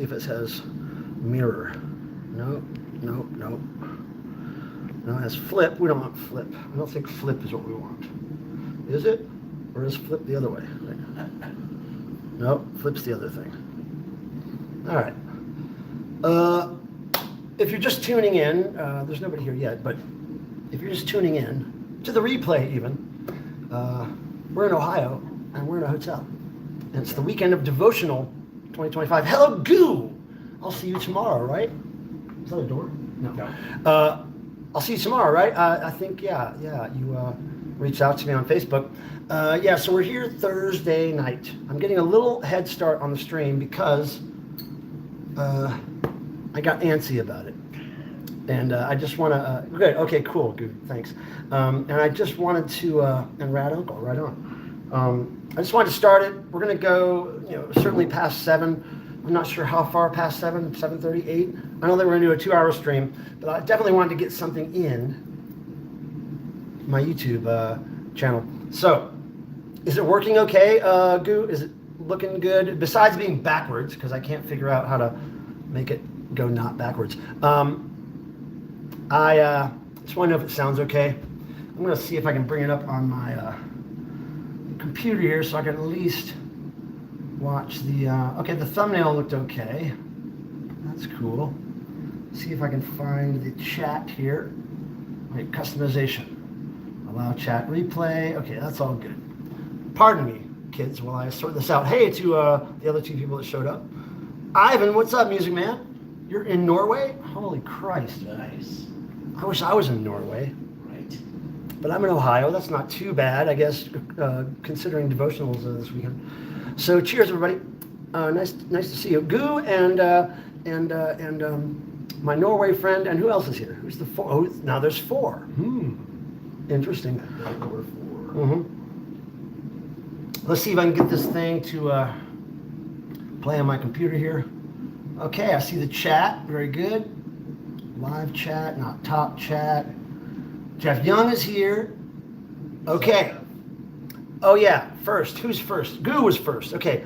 if it says mirror. No. No, it has flip. We don't want flip. I don't think flip is what we want. Is it? Or is flip the other way? No, flip's the other thing. All right. If you're just tuning in, there's nobody here yet, but if you're just tuning in, to the replay even, we're in Ohio, and we're in a hotel. And it's the weekend of DEVOtional 2025. Hello, Goo! I'll see you tomorrow, right? Is that a door? No. I'll see you tomorrow, right? I think, yeah. You reached out to me on Facebook. So we're here Thursday night. I'm getting a little head start on the stream because I got antsy about it. And I just want to, good, okay, cool, good, thanks. And I just wanted to, and Rad Uncle, right on. I just wanted to start it. We're going to go, certainly past 7. I'm not sure how far past 7, 7:30, 8. I don't think we're going to do a 2-hour stream, but I definitely wanted to get something in my YouTube channel. So, is it working okay, Goo? Is it looking good? Besides being backwards, because I can't figure out how to make it go not backwards. I just want to know if it sounds okay. I'm going to see if I can bring it up on my computer here so I can at least watch the, okay, the thumbnail looked okay. That's cool. See if I can find the chat here. Wait, customization. Allow chat replay. Okay, that's all good. Pardon me, kids, while I sort this out. Hey to the other 2 people that showed up. Ivan, what's up, music man? You're in Norway? Holy Christ. Nice. I wish I was in Norway. Right. But I'm in Ohio. That's not too bad, I guess, considering devotionals this weekend. So cheers, everybody. Nice to see you. Goo and my Norway friend. And who else is here? Who's the 4? Oh, now there's 4. Interesting. Number 4. Mm-hmm. Let's see if I can get this thing to play on my computer here. Okay, I see the chat. Very good. Live chat, not top chat. Jeff Young is here. Okay. Oh yeah, first. Who's first? Goo was first. Okay,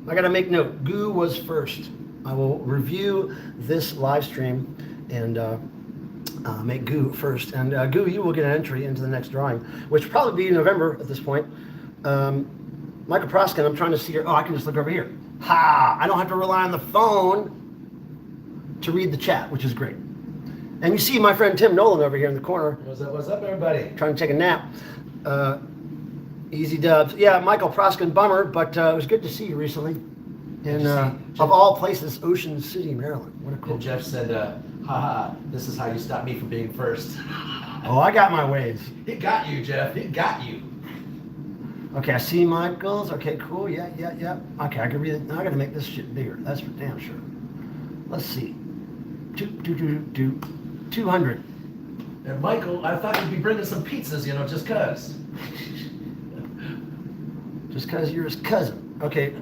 I gotta make note. Goo was first. I will review this live stream and make Goo first. And Goo, you will get an entry into the next drawing, which will probably be in November at this point. Michael Proskin, I'm trying to see here. Oh, I can just look over here. Ha! I don't have to rely on the phone to read the chat, which is great. And you see my friend Tim Nolan over here in the corner. What's up, everybody? Trying to take a nap. Easy dubs. Yeah, Michael Proskin, bummer, but it was good to see you recently. In, of all places, Ocean City, Maryland. What a cool. And Jeff said, haha, this is how you stop me from being first. Oh, I got my ways. It got you, Jeff. It got you. Okay, I see Michael's. Okay, cool. Yeah. Okay, I can read it. Now I gotta make this shit bigger. That's for damn sure. Let's see. 200. And Michael, I thought you'd be bringing some pizzas, just cause. Just cause you're his cousin. Okay,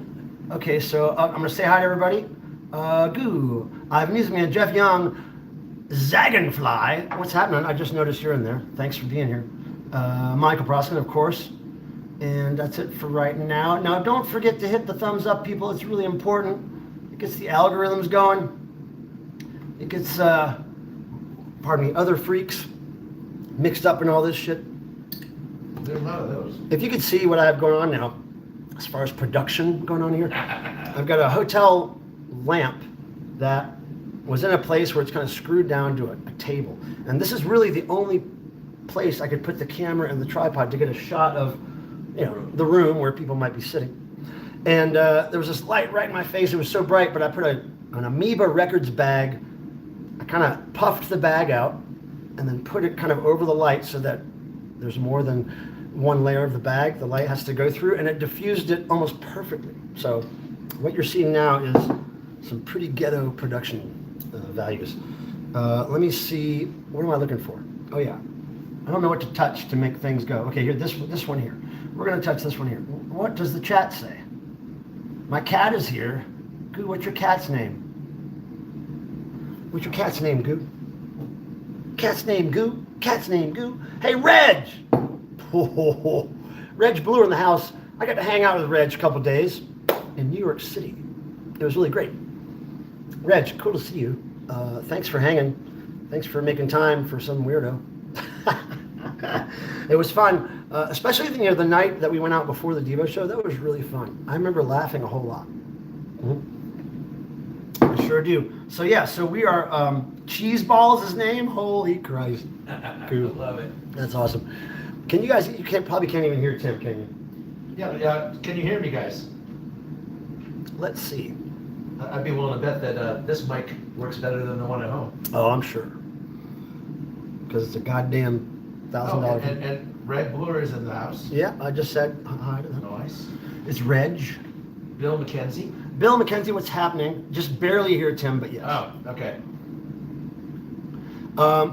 so I'm gonna say hi to everybody. Goo. I have music man Jeff Young. Zagenfly. What's happening? I just noticed you're in there. Thanks for being here. Michael Proskin, of course. And that's it for right now. Now, don't forget to hit the thumbs up, people. It's really important. It gets the algorithms going. It gets, other freaks mixed up in all this shit. There's a lot of those. If you could see what I have going on now, as far as production going on here, I've got a hotel lamp that was in a place where it's kind of screwed down to a table. And this is really the only place I could put the camera and the tripod to get a shot of the room where people might be sitting. And there was this light right in my face. It was so bright, but I put an Amoeba Records bag. I kind of puffed the bag out and then put it kind of over the light so that there's more than one layer of the bag the light has to go through, and it diffused it almost perfectly. So what you're seeing now is some pretty ghetto production values. Let me see. What am I looking for? Oh yeah. I don't know what to touch to make things go. Okay, here, this one here. We're going to touch this one here. What does the chat say? My cat is here. Goo, what's your cat's name? What's your cat's name, Goo? Cat's name, Goo? Cat's name, Goo? Hey, Reg! Oh, Reg Blue in the house. I got to hang out with Reg a couple days in New York City. It was really great. Reg, cool to see you. Thanks for hanging. Thanks for making time for some weirdo. It was fun, especially the night that we went out before the Devo show. That was really fun. I remember laughing a whole lot. I sure do. So yeah, so we are Cheese Ball's his name. Holy Christ! Cool. Love it. That's awesome. Can you guys? You probably can't even hear Tim, can you? Yeah. Can you hear me, guys? Let's see. I'd be willing to bet that this mic works better than the one at home. Oh, I'm sure. Because it's a goddamn $1,000. And Red Blur is in the house. Yeah, I just said hi to them. Nice. It's Reg. Bill McKenzie. Bill McKenzie, what's happening? Just barely hear Tim, but yes. Oh, okay.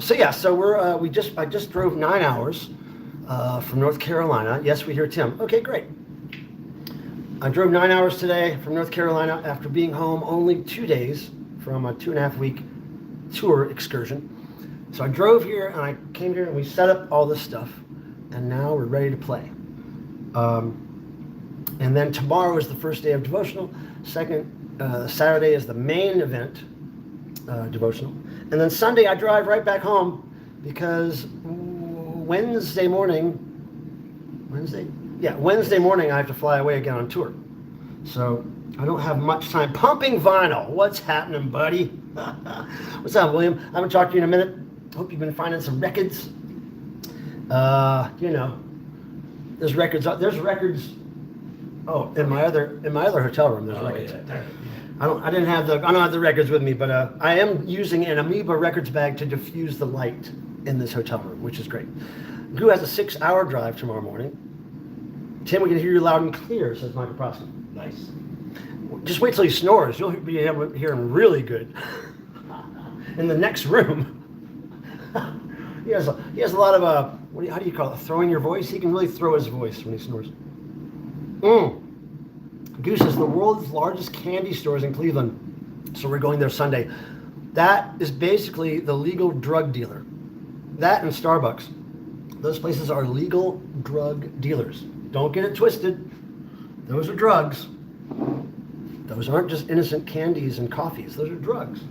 So yeah, so we're I just drove 9 hours from North Carolina. Yes, we hear Tim. Okay, great. I drove 9 hours today from North Carolina after being home only 2 days from a 2.5-week tour excursion. So I drove here and I came here and we set up all this stuff, and now we're ready to play. And then tomorrow is the first day of devotional. Saturday is the main event, devotional. And then Sunday I drive right back home because Wednesday morning I have to fly away again on tour. So I don't have much time. Pumping Vinyl, what's happening, buddy? What's up, William? I haven't talked to you in a minute. Hope you've been finding some records. There's records. Oh, in my other hotel room, there's records. Yeah. I don't have the records with me, but I am using an Amoeba records bag to diffuse the light in this hotel room, which is great. Goo has a 6-hour drive tomorrow morning. Tim, we can hear you loud and clear, says Michael Prosky. Nice. Just wait till he snores. You'll be able to hear him really good. In the next room. He has a lot of how do you call it? Throwing your voice. He can really throw his voice when he snores. Goose says the world's largest candy store is in Cleveland, so we're going there Sunday. That is basically the legal drug dealer. That and Starbucks. Those places are legal drug dealers. Don't get it twisted. Those are drugs. Those aren't just innocent candies and coffees. Those are drugs.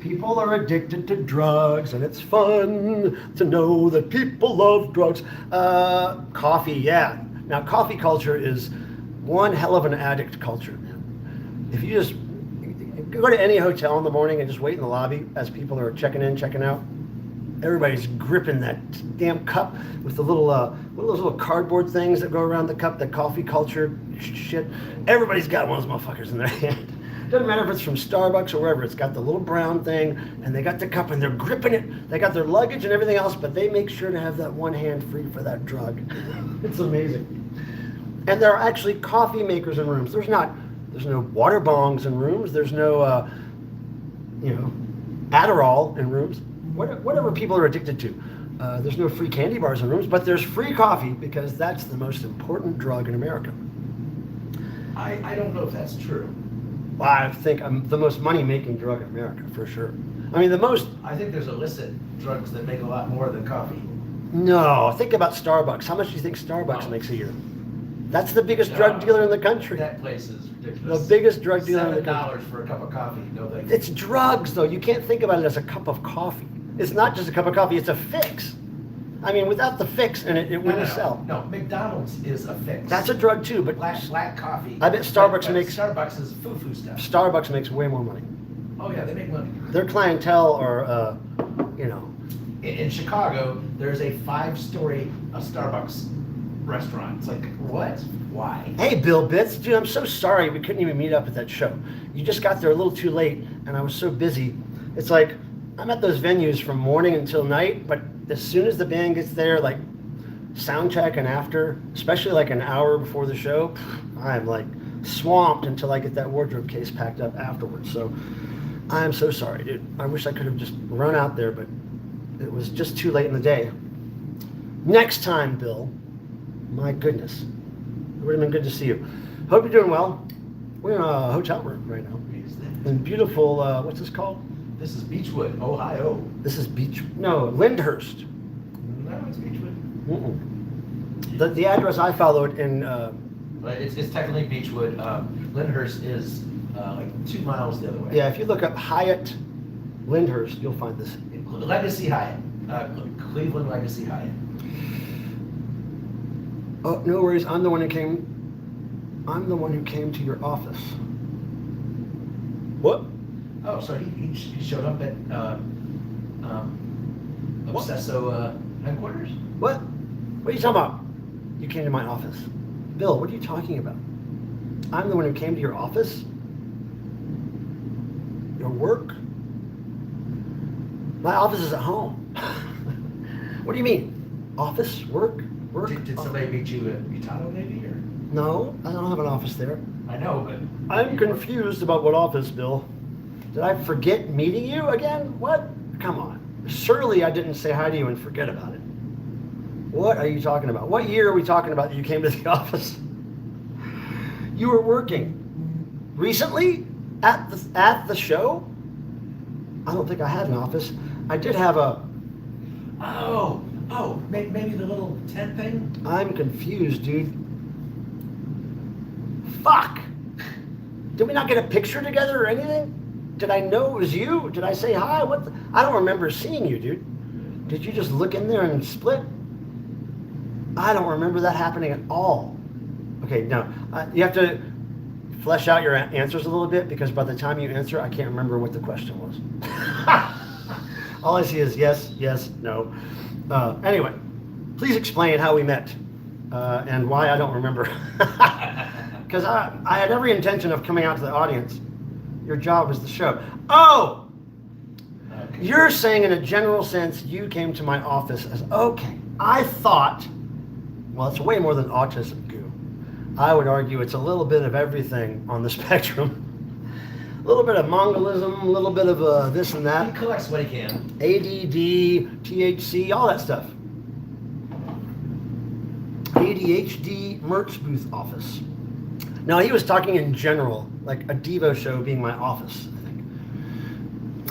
People are addicted to drugs, and it's fun to know that people love drugs. Coffee, yeah. Now, coffee culture is one hell of an addict culture, man. If you just go to any hotel in the morning and just wait in the lobby as people are checking in, checking out, everybody's gripping that damn cup with the little, what are those little cardboard things that go around the cup, the coffee culture shit. Everybody's got one of those motherfuckers in their hand. Doesn't matter if it's from Starbucks or wherever. It's got the little brown thing, and they got the cup, and they're gripping it. They got their luggage and everything else, but they make sure to have that one hand free for that drug. It's amazing. And there are actually coffee makers in rooms. There's no water bongs in rooms. There's no, Adderall in rooms. Whatever people are addicted to. There's no free candy bars in rooms, but there's free coffee because that's the most important drug in America. I don't know if that's true. Well, I think I'm the most money-making drug in America, for sure. I think there's illicit drugs that make a lot more than coffee. No, think about Starbucks. How much do you think Starbucks makes a year? That's the biggest drug dealer in the country. That place is ridiculous. The biggest drug dealer in the country. $7 for a cup of coffee. No thank you. It's drugs, though. You can't think about it as a cup of coffee. It's not just a cup of coffee. It's a fix. I mean, without the fix in it, it wouldn't sell. No, McDonald's is a fix. That's a drug, too, but black coffee. I bet Starbucks makes... Starbucks is foo-foo stuff. Starbucks makes way more money. Oh, yeah, they make money. Their clientele are, In Chicago, there's a 5-story Starbucks restaurant. It's like, what? Why? Hey, Bill Bitts. Dude, I'm so sorry we couldn't even meet up at that show. You just got there a little too late, and I was so busy. It's like, I'm at those venues from morning until night, but as soon as the band gets there, like sound check and after, especially like an hour before the show, I'm like swamped until I get that wardrobe case packed up afterwards. So I'm so sorry, dude. I wish I could have just run out there, but it was just too late in the day. Next time, Bill. My goodness. It would have been good to see you. Hope you're doing well. We're in a hotel room right now. In beautiful, what's this called? This is Beechwood, Ohio. This is Lyndhurst. No, it's Beechwood. The address I followed in... But it's technically Beechwood. Lyndhurst is like 2 miles the other way. Yeah, if you look up Hyatt Lyndhurst, you'll find this. Legacy Hyatt. Cleveland Legacy Hyatt. Oh, no worries. I'm the one who came to your office. What? Oh, so he showed up at Obsesso headquarters? What? What are you talking about? You came to my office. Bill, what are you talking about? I'm the one who came to your office? Your work? My office is at home. What do you mean? Office? Work? Work? Did somebody meet you at Utah maybe? Or? No, I don't have an office there. I know, but... I'm confused about what office, Bill. Did I forget meeting you again? What? Come on. Surely I didn't say hi to you and forget about it. What are you talking about? What year are we talking about that you came to the office? You were working. Recently? At the show? I don't think I had an office. I did have a... Oh, maybe the little tent thing? I'm confused, dude. Fuck! Did we not get a picture together or anything? Did I know it was you? Did I say hi? I don't remember seeing you, dude. Did you just look in there and split? I don't remember that happening at all. Okay, no. You have to flesh out your answers a little bit, because by the time you answer, I can't remember what the question was. All I see is yes, no. Anyway, please explain how we met and why I don't remember. Because I had every intention of coming out to the audience. Your job was the show. Oh! Okay. You're saying in a general sense you came to my office as, okay. I thought, well, it's way more than autism goo. I would argue it's a little bit of everything on the spectrum. A little bit of Mongolism, a little bit of this and that. He collects what he can. ADD, THC, all that stuff. ADHD merch booth office. No, he was talking in general, like a Devo show being my office, I think.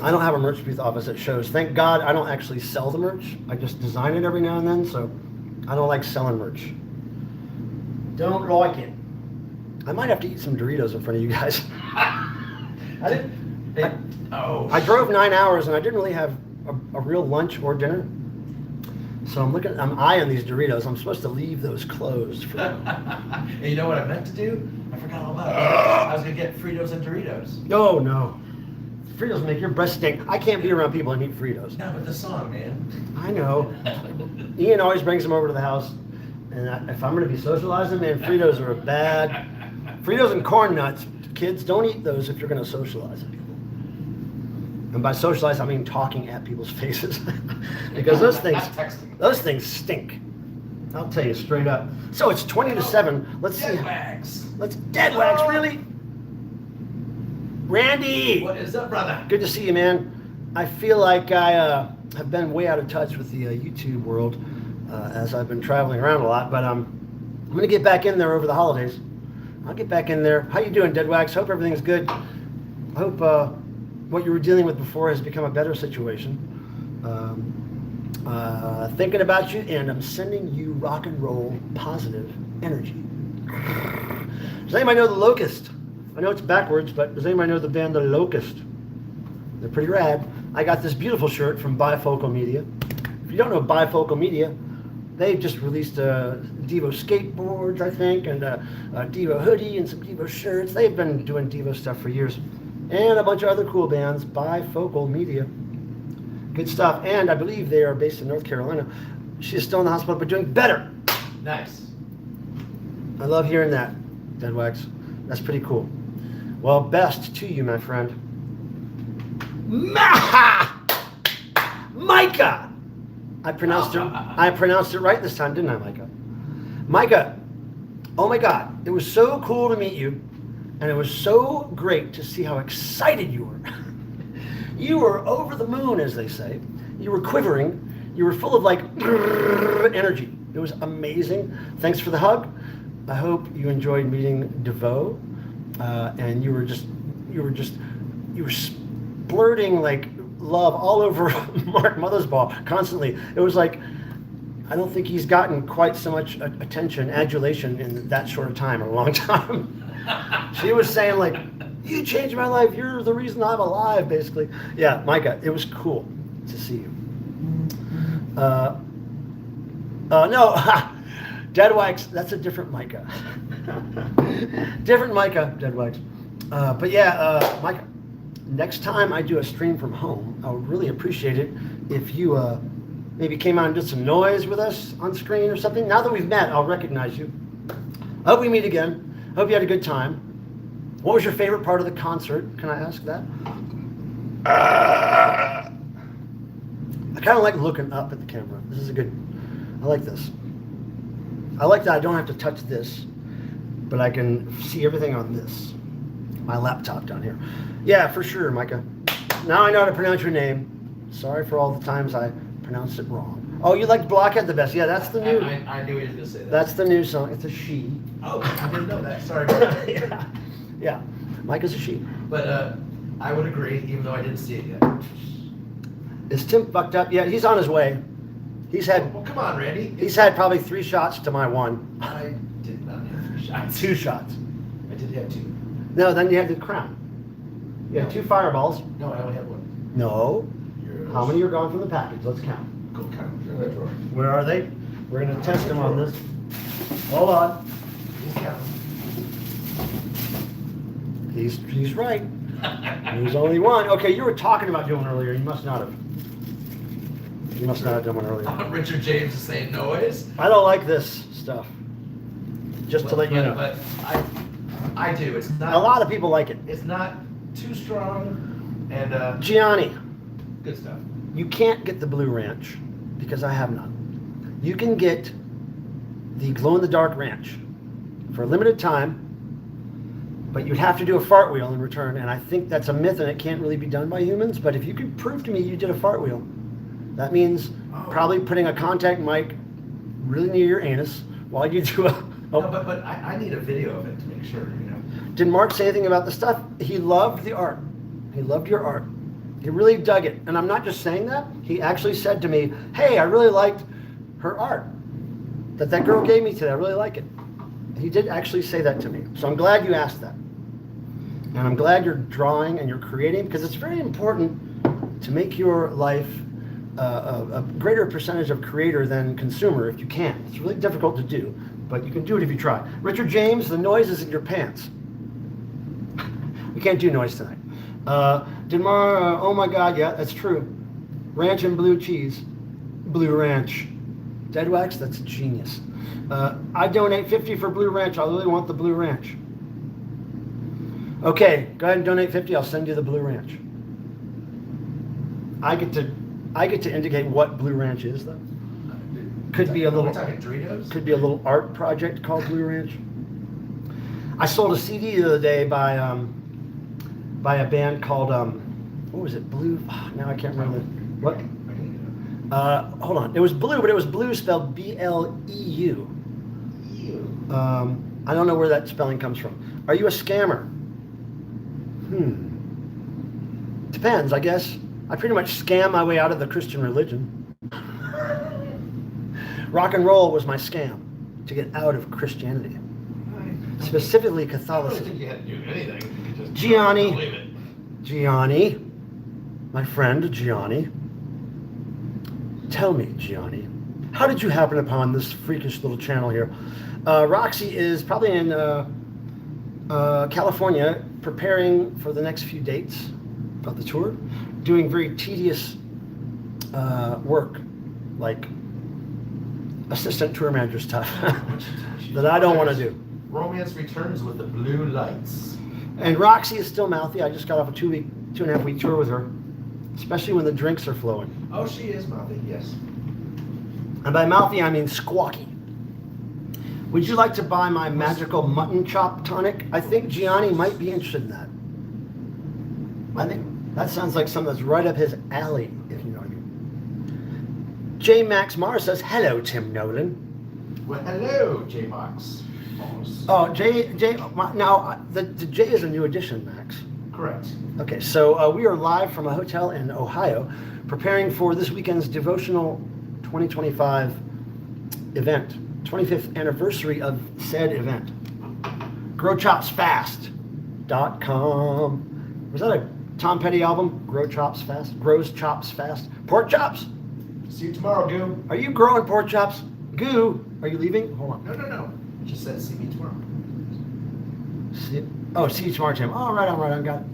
I don't have a merch booth office at shows. Thank God I don't actually sell the merch. I just design it every now and then, so I don't like selling merch. Don't like it. I might have to eat some Doritos in front of you guys. I drove 9 hours and I didn't really have a real lunch or dinner. So I'm eyeing these Doritos. I'm supposed to leave those closed for And you know what I meant to do? I forgot all about it. I was gonna get Fritos and Doritos. Oh no. Fritos make your breath stink. I can't be around people and eat Fritos. No, but the song, man. I know. Ian always brings them over to the house. And if I'm gonna be socializing, man, Fritos are bad. Fritos and corn nuts. Kids, don't eat those if you're gonna socialize with people. And by socialize, I mean talking at people's faces. Because those things stink. I'll tell you straight up. So it's 20 to 7. Let's see. Dead wax. Dead wax, really? Randy! What is up, brother? Good to see you, man. I feel like I have been way out of touch with the YouTube world as I've been traveling around a lot, but I'm going to get back in there over the holidays. I'll get back in there. How you doing, Dead Wax? Hope everything's good. I hope what you were dealing with before has become a better situation. Thinking about you, and I'm sending you rock and roll positive energy. Does anybody know the Locust? I know it's backwards, but does anybody know the band The Locust? They're pretty rad. I got this beautiful shirt from Bifocal Media. If you don't know Bifocal Media, they just released Devo skateboards, I think, and a Devo hoodie and some Devo shirts. They've been doing Devo stuff for years. And a bunch of other cool bands, Bifocal Media. Good stuff. And I believe they are based in North Carolina. She's still in the hospital, but doing better. Nice. I love hearing that, Dead Wax. That's pretty cool. Well, best to you, my friend. Micah! I pronounced it right this time, didn't I, Micah? Micah, oh my God, it was so cool to meet you, and it was so great to see how excited you were. You were over the moon, as they say. You were quivering. You were full of like energy. It was amazing. Thanks for the hug. I hope you enjoyed meeting DeVoe, and you were splurting like love all over Mark Mothersbaugh constantly. It was like, I don't think he's gotten quite so much attention, adulation in that short a time, or a long time. She was saying like, You changed my life. You're the reason I'm alive, basically. Yeah, Micah, it was cool to see you. No, Dead Wax, that's a different Micah. Different Micah, Dead Wax. But yeah, Micah, next time I do a stream from home, I would really appreciate it if you maybe came out and did some noise with us on screen or something. Now that we've met, I'll recognize you. I hope we meet again. I hope you had a good time. What was your favorite part of the concert? Can I ask that? I kind of like looking up at the camera. This is a good, I like this. I like that I don't have to touch this, but I can see everything on this. My laptop down here. Yeah, for sure, Micah. Now I know how to pronounce your name. Sorry for all the times I pronounced it wrong. Oh, you liked Blockhead the best. Yeah, that's the new. I knew he was going to say that. That's the new song. It's a she. Oh, I didn't know that. Sorry. Yeah. Micah's a she. But I would agree, even though I didn't see it yet. Is Tim fucked up? Yeah, he's on his way. He's had. Well, come on, Randy. He's had probably 3 shots to my 1. I did not have 3 shots. 2 shots. I did have 2. No, then you had the crown. You had 2 fireballs. No, I only had 1. No. How many are gone from the package? Let's count. Go count. They're in that drawer. Where are they? We're going to test them on this. Hold on. You count. He's right. There's only 1. Okay, you were talking about doing one earlier. You must not have. You must not have done one earlier. Richard James is saying noise. I don't like this stuff. Just to let you know. But I do. It's not. A lot of people like it. It's not too strong, and Gianni, good stuff. you can't get the Blue Ranch because I have none. You can get the glow-in-the-dark ranch for a limited time, but you'd have to do a fart wheel in return, and I think that's a myth and it can't really be done by humans. But if you could prove to me you did a fart wheel, that means probably putting a contact mic really near your anus while you do a. No, but I need a video of it to make sure, you know. Did Mark say anything about the stuff? He loved the art. He loved your art. He really dug it. And I'm not just saying that. He actually said to me, hey, I really liked her art that girl gave me today. I really like it. He did actually say that to me. So I'm glad you asked that. And I'm glad you're drawing and you're creating, because it's very important to make your life a greater percentage of creator than consumer if you can. It's really difficult to do, but you can do it if you try. Richard James, the noise is in your pants. We can't do noise tonight. Denmar, oh my God, yeah, that's true. Ranch and blue cheese. Blue Ranch. Dead Wax, that's genius. I donate 50 for Blue Ranch. I really want the Blue Ranch. Okay, go ahead and donate 50. I'll send you the Blue Ranch. I get to indicate what Blue Ranch is, though. Could be a little. We're talking Doritos. Could be a little art project called Blue Ranch. I sold a CD the other day by a band called what was it? Blue. Now I can't remember. What? Hold on. It was Blue, but it was Blue spelled B-L-E-U. I don't know where that spelling comes from. Are you a scammer? Depends, I guess. I pretty much scam my way out of the Christian religion. Rock and roll was my scam to get out of Christianity. Specifically I don't Catholicism. think you had to do anything. You could just Gianni. believe it. Gianni, my friend Gianni. Tell me, Gianni, how did you happen upon this freakish little channel here? Roxy is probably in California preparing for the next few dates of the tour, doing very tedious work, like assistant tour manager stuff that I don't want to do. Romance returns with the blue lights. And Roxy is still mouthy. I just got off a 2.5 week tour with her, especially when the drinks are flowing. Oh, she is mouthy, yes. And by mouthy, I mean squawky. Would you like to buy my magical mutton chop tonic? I think Gianni might be interested in that. I think that sounds like something that's right up his alley, if you know what I mean. J. Max Mara says, hello, Tim Nolan. Well, hello, J-Mox. Oh, now the J is a new addition, Max. Correct. Okay, so we are live from a hotel in Ohio, preparing for this weekend's DEVOtional 2025 event, 25th anniversary of said event. Grow chops fast. PorkChops.com. Was that a Tom Petty album? Grows chops fast. Pork chops. See you tomorrow, Goo. Are you growing pork chops? Goo, are you leaving? Hold on. No. It just said see me tomorrow. See you tomorrow, Tim. Oh, right on, got it.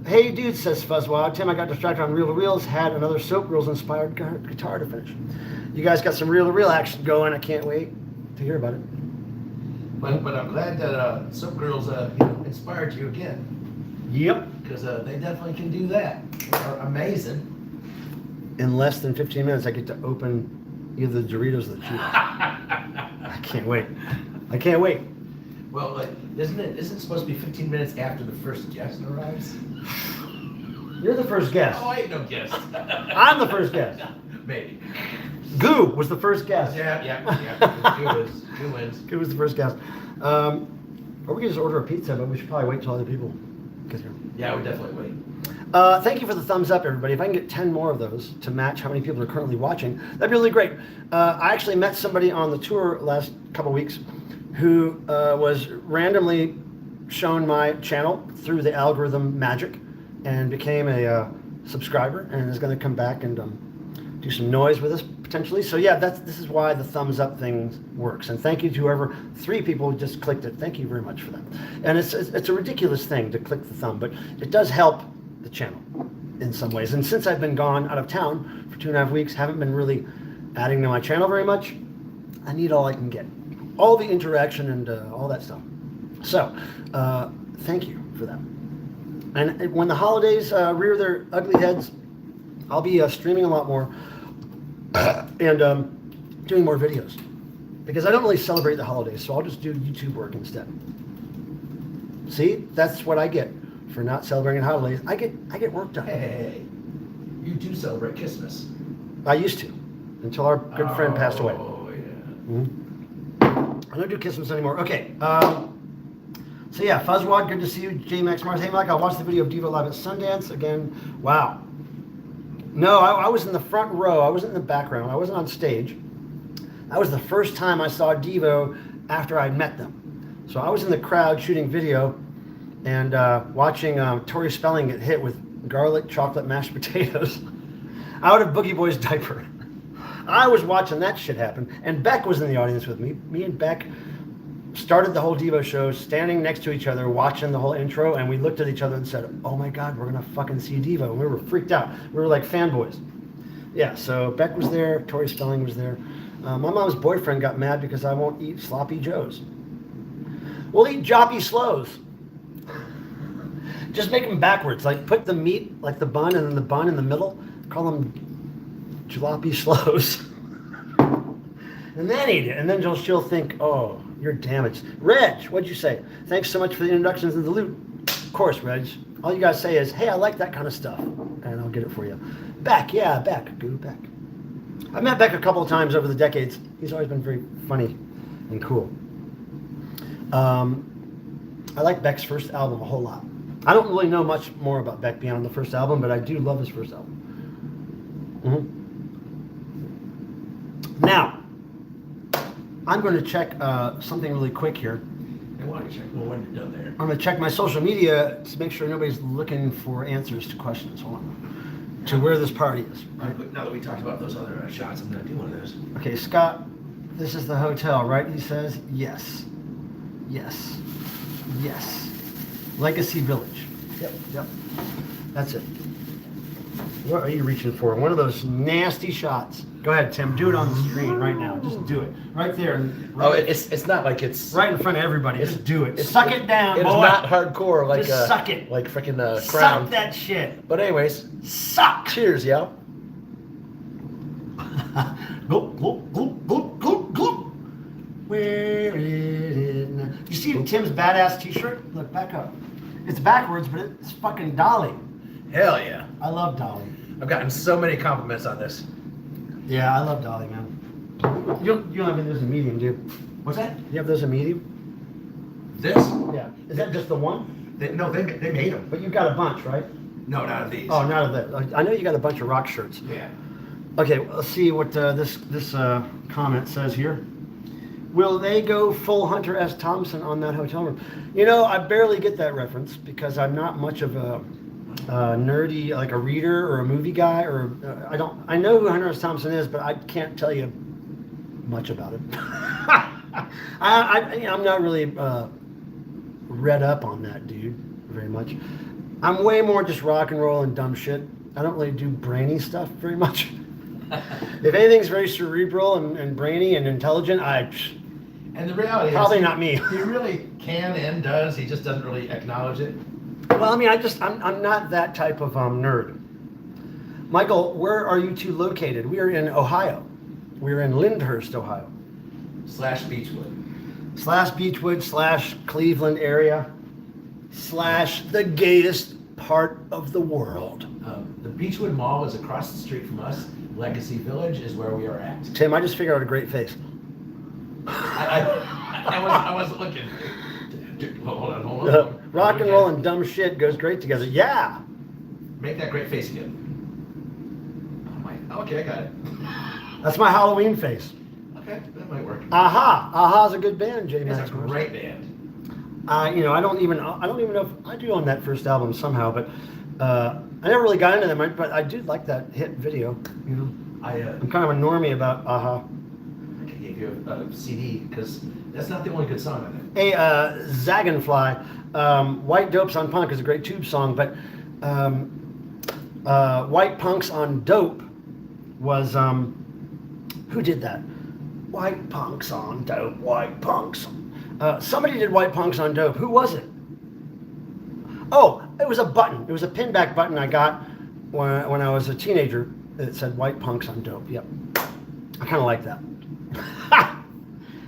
Hey, dude, says Fuzzwad. Tim, I got distracted on Reel to Reels. Had another Soap Girls inspired guitar to finish. You guys got some Reel to Reel action going. I can't wait to hear about it. But I'm glad that Soap Girls inspired you again. Yep. Because they definitely can do that. They're amazing. In less than 15 minutes, I get to open either the Doritos or the Cheetos. I can't wait. Well, isn't it supposed to be 15 minutes after the first guest arrives? You're the first guest. Oh, I ain't no guest. I'm the first guest. Maybe. Goo was the first guest. Yeah. Goo wins. Goo was the first guest. Or we could just order a pizza, but we should probably wait till other people get here. Yeah, I would definitely wait. Thank you for the thumbs up, everybody. If I can get 10 more of those to match how many people are currently watching, that'd be really great. I actually met somebody on the tour last couple weeks who was randomly shown my channel through the algorithm magic and became a subscriber and is going to come back and do some noise with us potentially. So yeah, this is why the thumbs up thing works. And thank you to whoever, 3 people who just clicked it. Thank you very much for that. And it's a ridiculous thing to click the thumb, but it does help the channel in some ways. And since I've been gone out of town for 2.5 weeks, haven't been really adding to my channel very much, I need all I can get. All the interaction and all that stuff. So, thank you for that. And when the holidays rear their ugly heads, I'll be streaming a lot more and doing more videos. Because I don't really celebrate the holidays, so I'll just do YouTube work instead. See, that's what I get for not celebrating holidays. I get work done. Hey, you do celebrate Christmas. I used to, until our good friend passed away. Oh, yeah. Mm-hmm. I don't do Christmas anymore. Okay. So yeah, Fuzzwad, good to see you. J-Max Mars. Hey, Mike, I watched the video of Devo live at Sundance again. Wow. No, I was in the front row. I wasn't in the background. I wasn't on stage. That was the first time I saw Devo after I'd met them. So I was in the crowd shooting video and watching Tori Spelling get hit with garlic chocolate mashed potatoes out of Boogie Boy's diaper. I was watching that shit happen, and Beck was in the audience with me. Me and Beck started the whole Devo show standing next to each other watching the whole intro, and we looked at each other and said, oh my God, we're gonna fucking see Devo. And we were freaked out. We were like fanboys. Yeah, so Beck was there, Tori Spelling was there. My mom's boyfriend got mad because I won't eat sloppy joes. We'll eat joppy slows. Just make them backwards, like put the meat, like the bun, and then the bun in the middle. Call them jalopy slows. And then eat it, and then she'll think, oh, you're damaged. Reg, what'd you say? Thanks so much for the introductions and the loot. Of course, Reg. All you guys say is, hey, I like that kind of stuff, and I'll get it for you. Beck, yeah, Beck, go Beck. I've met Beck a couple of times over the decades. He's always been very funny and cool. I like Beck's first album a whole lot. I don't really know much more about Beck beyond the first album, but I do love his first album. Now, I'm going to check something really quick here. I want to check. Well, when you're done there. I'm going to check my social media to make sure nobody's looking for answers to questions. Hold on. To where this party is. Right? Now that we talked about those other shots, I'm going to do one of those. Okay, Scott, this is the hotel, right? He says, yes. Yes. Yes. Legacy Village. Yep. That's it. What are you reaching for? One of those nasty shots. Go ahead, Tim. Do it on the screen right now. Just do it. Right there. Right, it's not like it's... Right in front of everybody. Just do it. Suck it down, It's boy. not hardcore like... Just suck it. Like freaking Suck Crown. that shit. But anyways. Suck. Cheers, y'all. Gulp, gulp, gulp, gulp, gulp, gulp. Where is it now? You see Tim's badass t-shirt? Look, back up. It's backwards, but it's fucking Dolly. Hell yeah. I love Dolly. I've gotten so many compliments on this. Yeah, I love Dolly, man. You don't have those in medium, do you? What's that? You have those in medium? This? Yeah. Is that just the one? No, they made them. But you got a bunch, right? No, not of these. Oh, not of that. I know you got a bunch of rock shirts. Yeah. Okay, let's see what this comment says here. Will they go full Hunter S. Thompson on that hotel room? You know, I barely get that reference because I'm not much of a nerdy, like a reader or a movie guy, or I know who Hunter S. Thompson is, but I can't tell you much about him. I'm not really read up on that dude very much. I'm way more just rock and roll and dumb shit. I don't really do brainy stuff very much. If anything's very cerebral and brainy and intelligent, And the reality probably is, not me. He really can and does. He just doesn't really acknowledge it. Well, I mean, I'm not that type of nerd. Michael, where are you two located? We are in Ohio. We're in Lyndhurst, Ohio. /Beechwood. / Cleveland area. / the gayest part of the world. The Beechwood Mall is across the street from us. Legacy Village is where we are at. Tim, I just figured out a great face. I wasn't looking. Dude, hold on. Rock and roll and dumb shit goes great together. Yeah. Make that great face again. Okay, I got it. That's my Halloween face. Okay, that might work. Aha's a good band, J. It's Max. a great band. I don't even know if I do on that first album somehow, but I never really got into them. But I do like that hit video. You know, I'm kind of a normie about Aha. I gave you a CD because that's not the only good song on it. Hey, Zagenfly, White Dopes on Punk is a great Tube song, but White Punks on Dope was who did that? White Punks on Dope, White Punks. Somebody did White Punks on Dope. Who was it? Oh, it was a button. It was a pinback button I got when I was a teenager. It said White Punks on Dope. Yep. I kind of like that.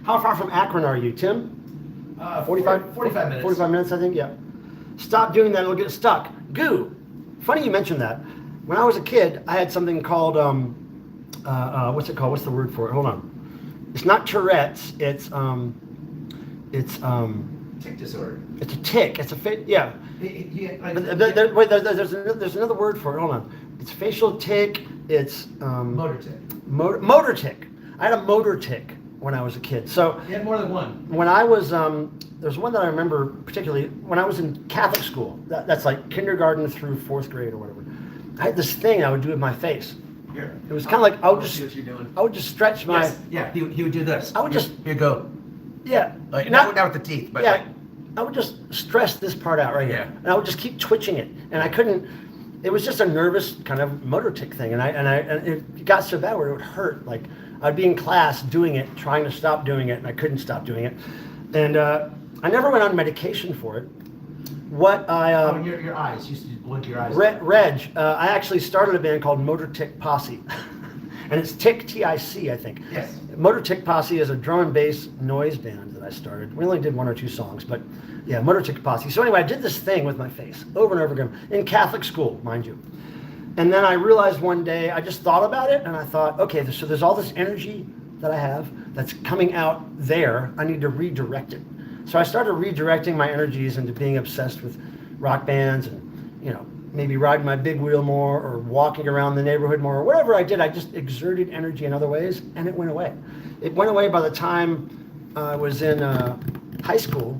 How far from Akron are you, Tim? 45 minutes. 45 minutes, I think, yeah. Stop doing that, it'll get stuck. Goo. Funny you mentioned that. When I was a kid, I had something called, what's it called? What's the word for it? Hold on. It's not Tourette's, it's Tick disorder. It's a tick. It's a yeah. There's another word for it. Hold on. It's facial tick. It's motor tick. Motor tick. I had a motor tick when I was a kid. So you had more than one. When I was there's one that I remember particularly when I was in Catholic school. That's like kindergarten through 4th grade or whatever. I had this thing I would do with my face. Here. It was kind of like I would see what you're doing. I would just stretch my. Yes. Yeah. He would do this. I would just. Here you go. Yeah. Like not with the teeth, but yeah. like, I would just stress this part out right here, Yeah. and I would just keep twitching it, and I couldn't. It was just a nervous kind of motor tick thing, and it got so bad where it would hurt. Like I'd be in class doing it, trying to stop doing it, and I couldn't stop doing it, and I never went on medication for it. What I your eyes. You used to blink your eyes. Reg, I actually started a band called Motor Tick Posse, and it's Tick T-I-C, I think. Yes. Motor Tick Posse is a drum and bass noise band that I started. We only did 1 or 2 songs, but yeah, Motor Tick Posse. So anyway, I did this thing with my face over and over again in Catholic school, mind you. And then I realized one day, I just thought about it, and I thought, okay, so there's all this energy that I have that's coming out there. I need to redirect it. So I started redirecting my energies into being obsessed with rock bands and, maybe riding my big wheel more or walking around the neighborhood more or whatever I did. I just exerted energy in other ways, and it went away. It went away by the time I was in high school.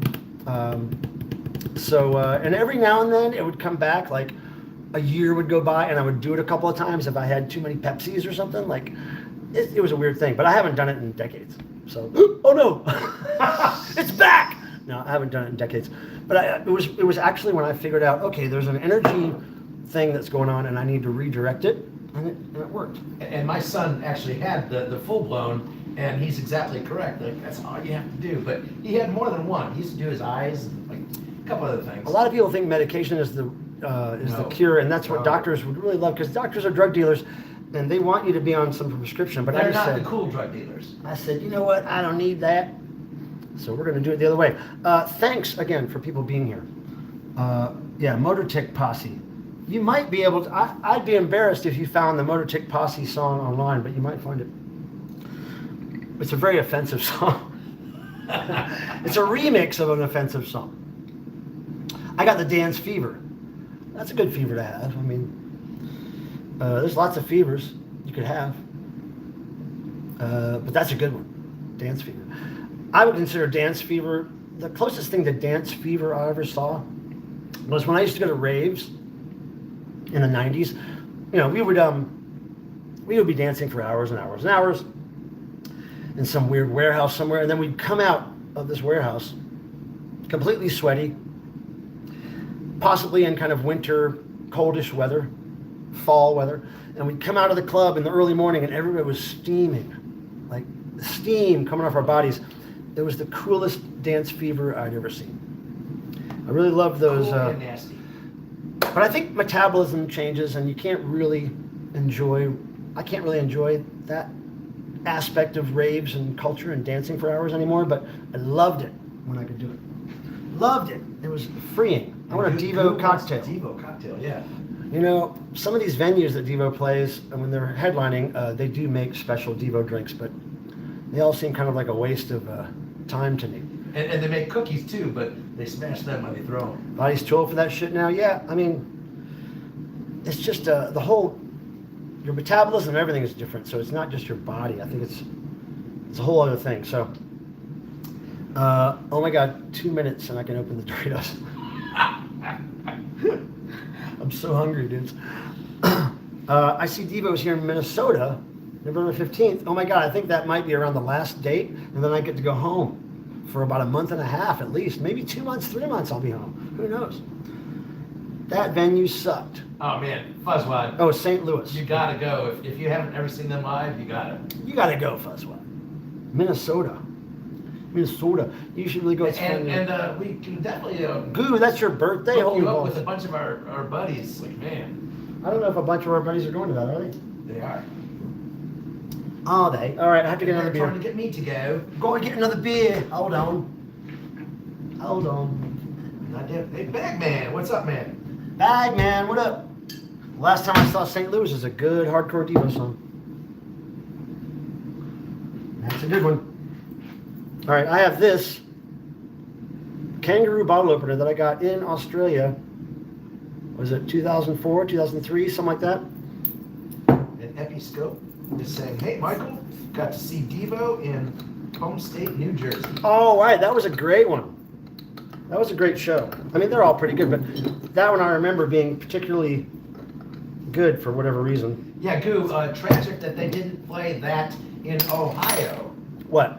And every now and then it would come back, like a year would go by and I would do it a couple of times if I had too many Pepsis or something. Like it was a weird thing, but I haven't done it in decades. So, oh no, it's back. No, I haven't done it in decades. But it was actually when I figured out, okay, there's an energy thing that's going on and I need to redirect it, and it worked. And my son actually had the full blown, and he's exactly correct. Like that's all you have to do. But he had more than one. He used to do his eyes and like a couple other things. A lot of people think medication is the cure, and that's what doctors would really love, because doctors are drug dealers and they want you to be on some prescription. But they're I just not said, the cool drug dealers. I said, you know what? I don't need that. So we're going to do it the other way. Thanks again for people being here. Yeah, Motor Tick Posse. You might be able to, I'd be embarrassed if you found the Motor Tick Posse song online, but you might find it. It's a very offensive song. It's a remix of an offensive song. I got the dance fever. That's a good fever to have. I mean, there's lots of fevers you could have. But that's a good one. Dance fever. I would consider Dance Fever, the closest thing to Dance Fever I ever saw was when I used to go to raves in the 90s. You know, we would be dancing for hours and hours and hours in some weird warehouse somewhere, and then we'd come out of this warehouse completely sweaty, possibly in kind of winter, coldish weather, fall weather, and we'd come out of the club in the early morning and everybody was steaming, like steam coming off our bodies. It was the coolest Dance Fever I'd ever seen. I really loved those. Cool and nasty. But I think metabolism changes, and you can't really enjoy. I can't really enjoy that aspect of raves and culture and dancing for hours anymore. But I loved it when I could do it. Loved it. It was freeing. I want a Devo cocktail. Devo cocktail, yeah. You know, some of these venues that Devo plays, and when they're headlining, they do make special Devo drinks, but they all seem kind of like a waste of time to me. And they make cookies too, but they smash them when they throw them. Body's too old for that shit now. Yeah, I mean, it's just the whole, your metabolism and everything is different. So it's not just your body. I think it's a whole other thing. So, oh my God, 2 minutes and I can open the Doritos. I'm so hungry, dudes. I see Devo's here in Minnesota, November 15th. Oh my God, I think that might be around the last date, and then I get to go home for about a month and a half at least. Maybe 2 months, 3 months I'll be home. Who knows? That venue sucked. Oh man, Fuzzwad. Oh, St. Louis. You gotta go. If you haven't ever seen them live, you gotta. You gotta go, Fuzzwad. Minnesota. You should really go. And we can definitely Goo, that's your birthday. hook Holy you up balls. with a bunch of our buddies. Like, man, I don't know if a bunch of our buddies are going to that, are they? they are. Are they? All right, I have to get another They're trying beer. to get me to go. Go and get another beer. Hold on. Not yet. Hey, Bagman, what's up, man? Bag man, what up? Last time I saw St. Louis is a good hardcore Devo song. That's a good one. All right, I have this kangaroo bottle opener that I got in Australia. Was it 2004, 2003, something like that? An Episcope is saying, hey, Michael, got to see Devo in Home State, New Jersey. Oh, right, that was a great one. That was a great show. I mean, they're all pretty good, but that one I remember being particularly good for whatever reason. Yeah, Goo, tragic that they didn't play that in Ohio. What?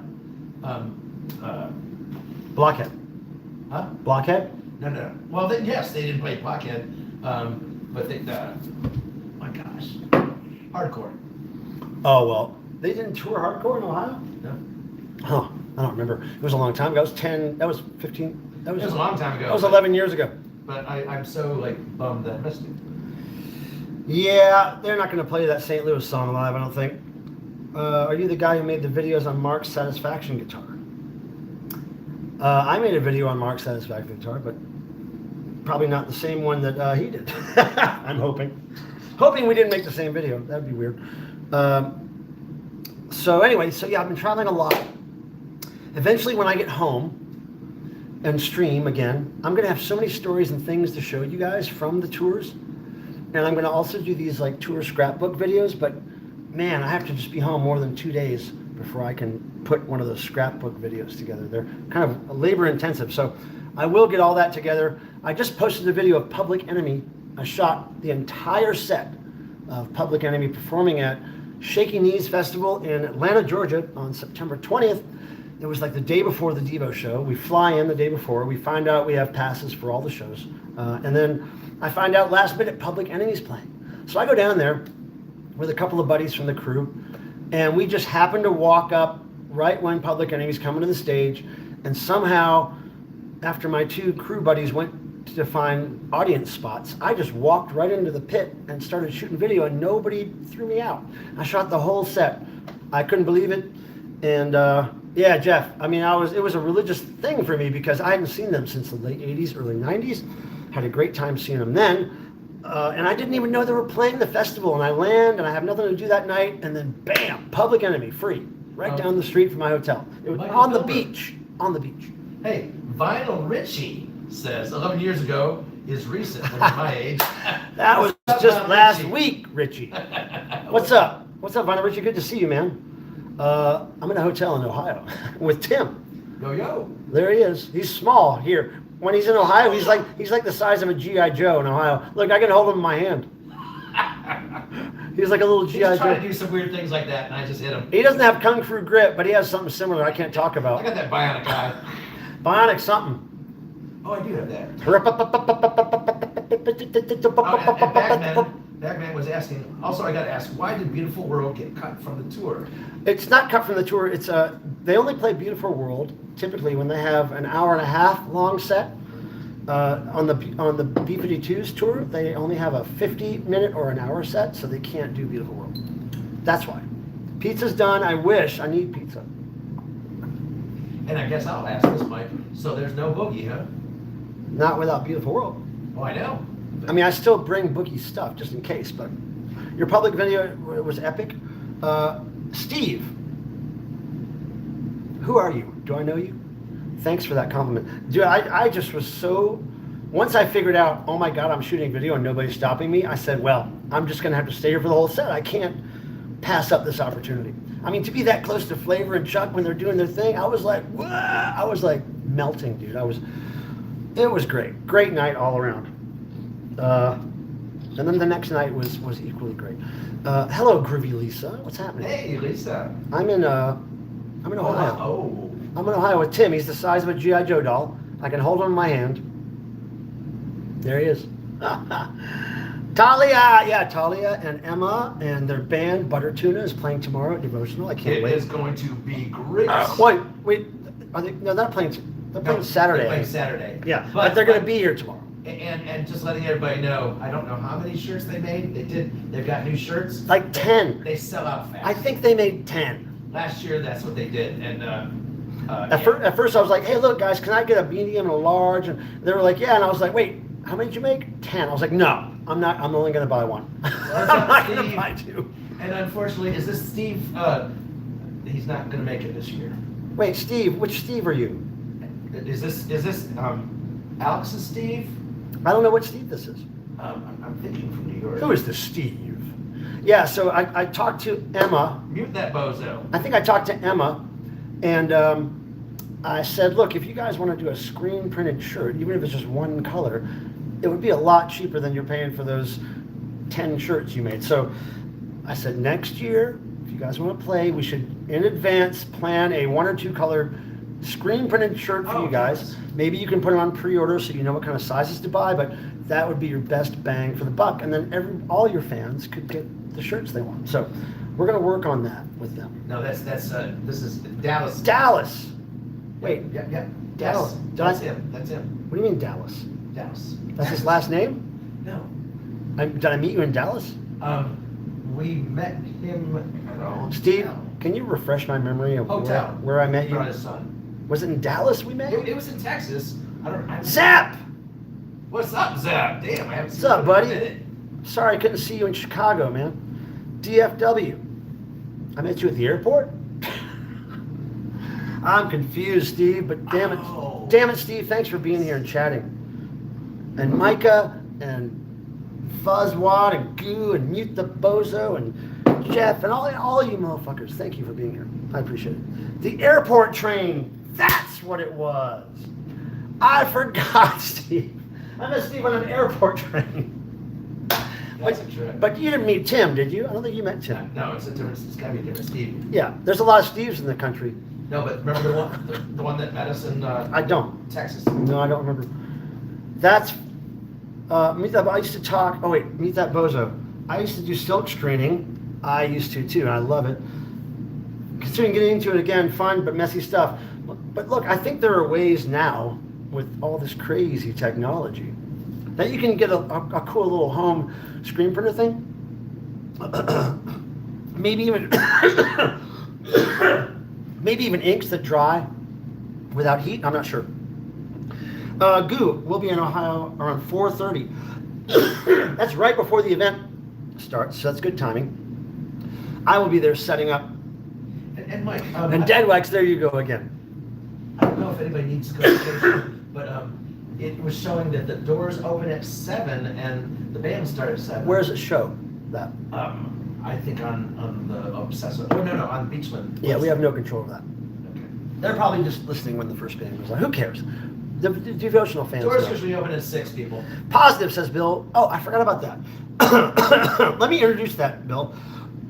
Blockhead. Huh? Blockhead? No. Well, then, yes, they didn't play Blockhead, but they, my gosh, hardcore. Oh, well, they didn't tour hardcore in Ohio? No. Huh, I don't remember. It was a long time ago. That was 15, It was a long time ago. That was 11 years ago. But I'm so, like, bummed that I missed it. Yeah, they're not going to play that St. Louis song live, I don't think. Are you the guy who made the videos on Mark's Satisfaction guitar? I made a video on Mark's Satisfaction guitar, but probably not the same one that he did. I'm hoping. Hoping we didn't make the same video. That'd be weird. So anyway, yeah, I've been traveling a lot. Eventually, when I get home and stream again, I'm going to have so many stories and things to show you guys from the tours. And I'm going to also do these like tour scrapbook videos, but man, I have to just be home more than 2 days before I can put one of those scrapbook videos together. They're kind of labor intensive, so I will get all that together. I just posted a video of Public Enemy. I shot the entire set of Public Enemy performing at Shaky Knees Festival in Atlanta, Georgia on September 20th. It was like the day before the Devo show. We fly in the day before. We find out we have passes for all the shows. And then I find out last minute Public Enemy's playing. So I go down there with a couple of buddies from the crew, and we just happened to walk up right when Public Enemy's coming to the stage, and somehow, after my two crew buddies went to find audience spots, I just walked right into the pit and started shooting video, and nobody threw me out. I shot the whole set. I couldn't believe it, and yeah, Jeff, I mean, it was a religious thing for me because I hadn't seen them since the late 80s, early 90s. Had a great time seeing them then. And I didn't even know they were playing the festival, and I land and I have nothing to do that night, and then bam, Public Enemy, free, right down the street from my hotel. It was on the beach, Hey, Vinyl Richie says 11 years ago is recent when you're my age. That was What's up, just Vinyl last Richie? week, Richie. What's up? What's up, Vinyl Richie? Good to see you, man. I'm in a hotel in Ohio with Tim. Yo, yo. There he is. He's small here. When he's in Ohio, he's like the size of a GI Joe in Ohio. Look, I can hold him in my hand. He's like a little GI Joe. He's trying to do some weird things like that, and I just hit him. He doesn't have kung fu grip, but he has something similar I can't talk about. I got that bionic eye. Bionic something. Oh, I do have that. And Bagman was asking, also I got to ask, why did Beautiful World get cut from the tour? It's not cut from the tour. It's they only play Beautiful World typically when they have an hour and a half long set. On the B-52's tour, they only have a 50-minute or an hour set, so they can't do Beautiful World. That's why. Pizza's done. I need pizza. And I guess I'll ask this, Mike. So there's no Boogie, huh? Not without Beautiful World. Oh, I know. I mean, I still bring Boogie stuff just in case, but your public video was epic. Steve, who are you? Do I know you? Thanks for that compliment. Dude, I just was so... Once I figured out, oh my God, I'm shooting video and nobody's stopping me, I said, well, I'm just going to have to stay here for the whole set. I can't pass up this opportunity. I mean, to be that close to Flavor and Chuck when they're doing their thing, I was like, whoa! I was like melting, dude. It was great. Great night all around. And then the next night was equally great. Hello, Groovy Lisa. What's happening? Hey, Lisa. I'm in Ohio. Oh. I'm in Ohio with Tim. He's the size of a G.I. Joe doll. I can hold him in my hand. There he is. Talia and Emma and their band Butter Tuna is playing tomorrow at DEVOtional. I can't wait. It is going to be great. Wait. Are they? No, they're playing. They're playing Saturday. They're playing Saturday. Yeah, but they're going to be here tomorrow. And just letting everybody know, I don't know how many shirts they made. They've got new shirts. Like 10. They sell out fast. I think they made 10. Last year, that's what they did. And at first, I was like, hey, look, guys, can I get a medium and a large? And they were like, yeah. And I was like, wait, how many did you make? 10. I was like, no, I'm not. I'm only going to buy one. I'm not going to buy two. And unfortunately, is this Steve? He's not going to make it this year. Wait, Steve, which Steve are you? Is this Alex's Steve? I don't know what Steve this is. I'm thinking from New York. Who is this Steve? Yeah, so I talked to Emma. Mute that bozo. I think I talked to Emma, and I said, look, if you guys want to do a screen printed shirt, even if it's just one color, it would be a lot cheaper than you're paying for those 10 shirts you made. So I said, next year, if you guys want to play, we should, in advance, plan a 1 or 2 color screen printed shirt for you guys. Yes. Maybe you can put it on pre-order so you know what kind of sizes to buy, but that would be your best bang for the buck. And then all your fans could get the shirts they want. So we're going to work on that with them. No, this is Dallas. Dallas. Wait. Yeah. Dallas. That's him. That's him. What do you mean Dallas? Dallas. That's his last name? No. Did I meet you in Dallas? We met him. Steve, can you refresh my memory of Hotel. where I met you? Brought his son. Was it in Dallas we met? It was in Texas. Zap! What's up, Zap? Damn, I haven't seen What's up, you in a buddy? minute. Sorry I couldn't see you in Chicago, man. DFW. I met you at the airport? I'm confused, Steve, but damn it. Oh. Damn it, Steve, thanks for being here and chatting. And Micah and Fuzzwad and Goo and Mute the Bozo and Jeff and all you motherfuckers, thank you for being here. I appreciate it. The airport train, that's what it was. I forgot, Steve. I met Steve on an airport train. That's a trip. But you didn't meet Tim, did you? I don't think you met Tim. No, it's gotta be a different Steve. Yeah, there's a lot of Steves in the country. No, but remember the one that met us in I don't. Texas? No, I don't remember. That's Meet That. I used to talk. Oh wait, Meet That Bozo. I used to do silk screening. I used to too, and I love it. Considering getting into it again, fun but messy stuff. But look, I think there are ways now with all this crazy technology that you can get a cool little home screen printer thing. Maybe even inks that dry without heat. I'm not sure. Goo, we'll be in Ohio around 4:30. That's right before the event starts, so that's good timing. I will be there setting up. And Mike. And Deadwax, there you go again. I don't know if anybody needs clarification, but it was showing that the doors open at 7 and the band started at 7. Where does it show that? I think on the Obsessive. Oh no, on Beachland. Yeah, we have no control of that. Okay. They're probably just listening when the first band goes on. Who cares? The devotional fans. Doors know. usually open at 6 people. Positive, says Bill. Oh, I forgot about that. Let me introduce that, Bill.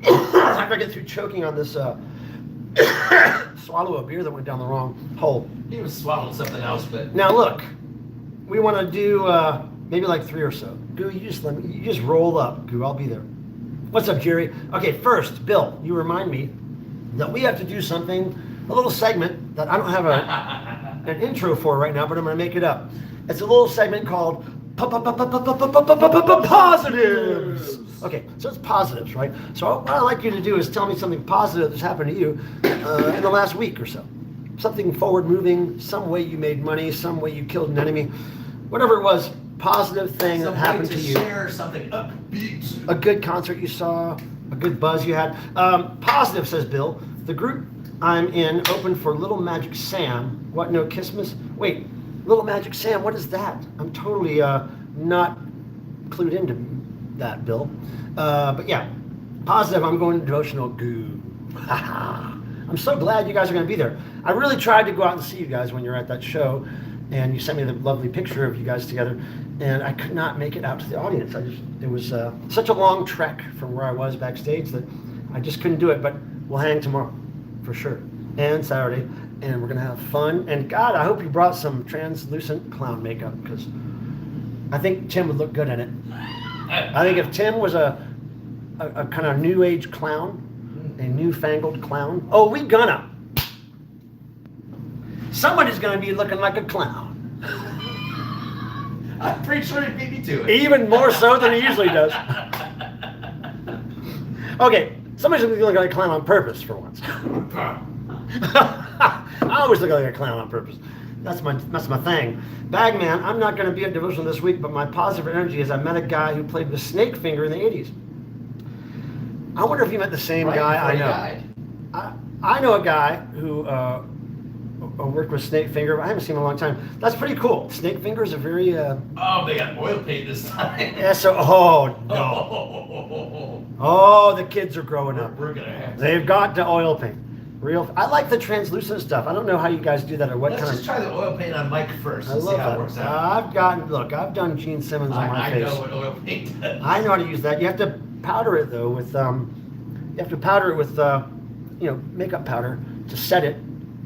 After I get through choking on this swallow of beer that went down the wrong hole. He was swallowing something else, but Now look, we want to do maybe like 3 or so. Goo, you just roll up. Goo, I'll be there. What's up, Jerry? Okay, first, Bill, you remind me that we have to do something, a little segment that I don't have an intro for right now, but I'm going to make it up. It's a little segment called Positives. Okay, so it's positives, right? So what I'd like you to do is tell me something positive that's happened to you in the last week or so. Something forward-moving, some way you made money, some way you killed an enemy, whatever it was, positive thing that happened to you. Share something upbeat. A good concert you saw, a good buzz you had. Positive, says Bill. The group I'm in opened for Little Magic Sam. What, no Christmas? Wait, Little Magic Sam, what is that? I'm totally not clued into that, Bill. But yeah, positive, I'm going to devotional. Goo. I'm so glad you guys are going to be there. I really tried to go out and see you guys when you were at that show, and you sent me the lovely picture of you guys together, and I could not make it out to the audience. It was such a long trek from where I was backstage that I just couldn't do it, but we'll hang tomorrow for sure, and Saturday, and we're going to have fun. And God, I hope you brought some translucent clown makeup, because I think Tim would look good in it. I think if Tim was a kind of new age clown, a newfangled clown, somebody's gonna be looking like a clown. I'm pretty sure he beat me to it. Even more so than he usually does. Okay, somebody's gonna be looking like a clown on purpose for once. I always look like a clown on purpose. That's my thing. Bagman, I'm not going to be at devotional this week, but my positive energy is I met a guy who played with Snake Finger in the 80s. I wonder if you met the same guy I know. I know a guy who worked with Snake Finger, but I haven't seen him in a long time. That's pretty cool. Snake Finger is a very... Oh, they got oil paint this time. Yeah, oh, no. Oh, the kids are growing up. We're going to have to. They've got the oil paint. I like the translucent stuff. I don't know how you guys do that or what Let's kind just try the oil paint on Mike first and see how it works out. I've done Gene Simmons on my face. I know what oil paint does. I know how to use that. You have to powder it though with makeup powder to set it.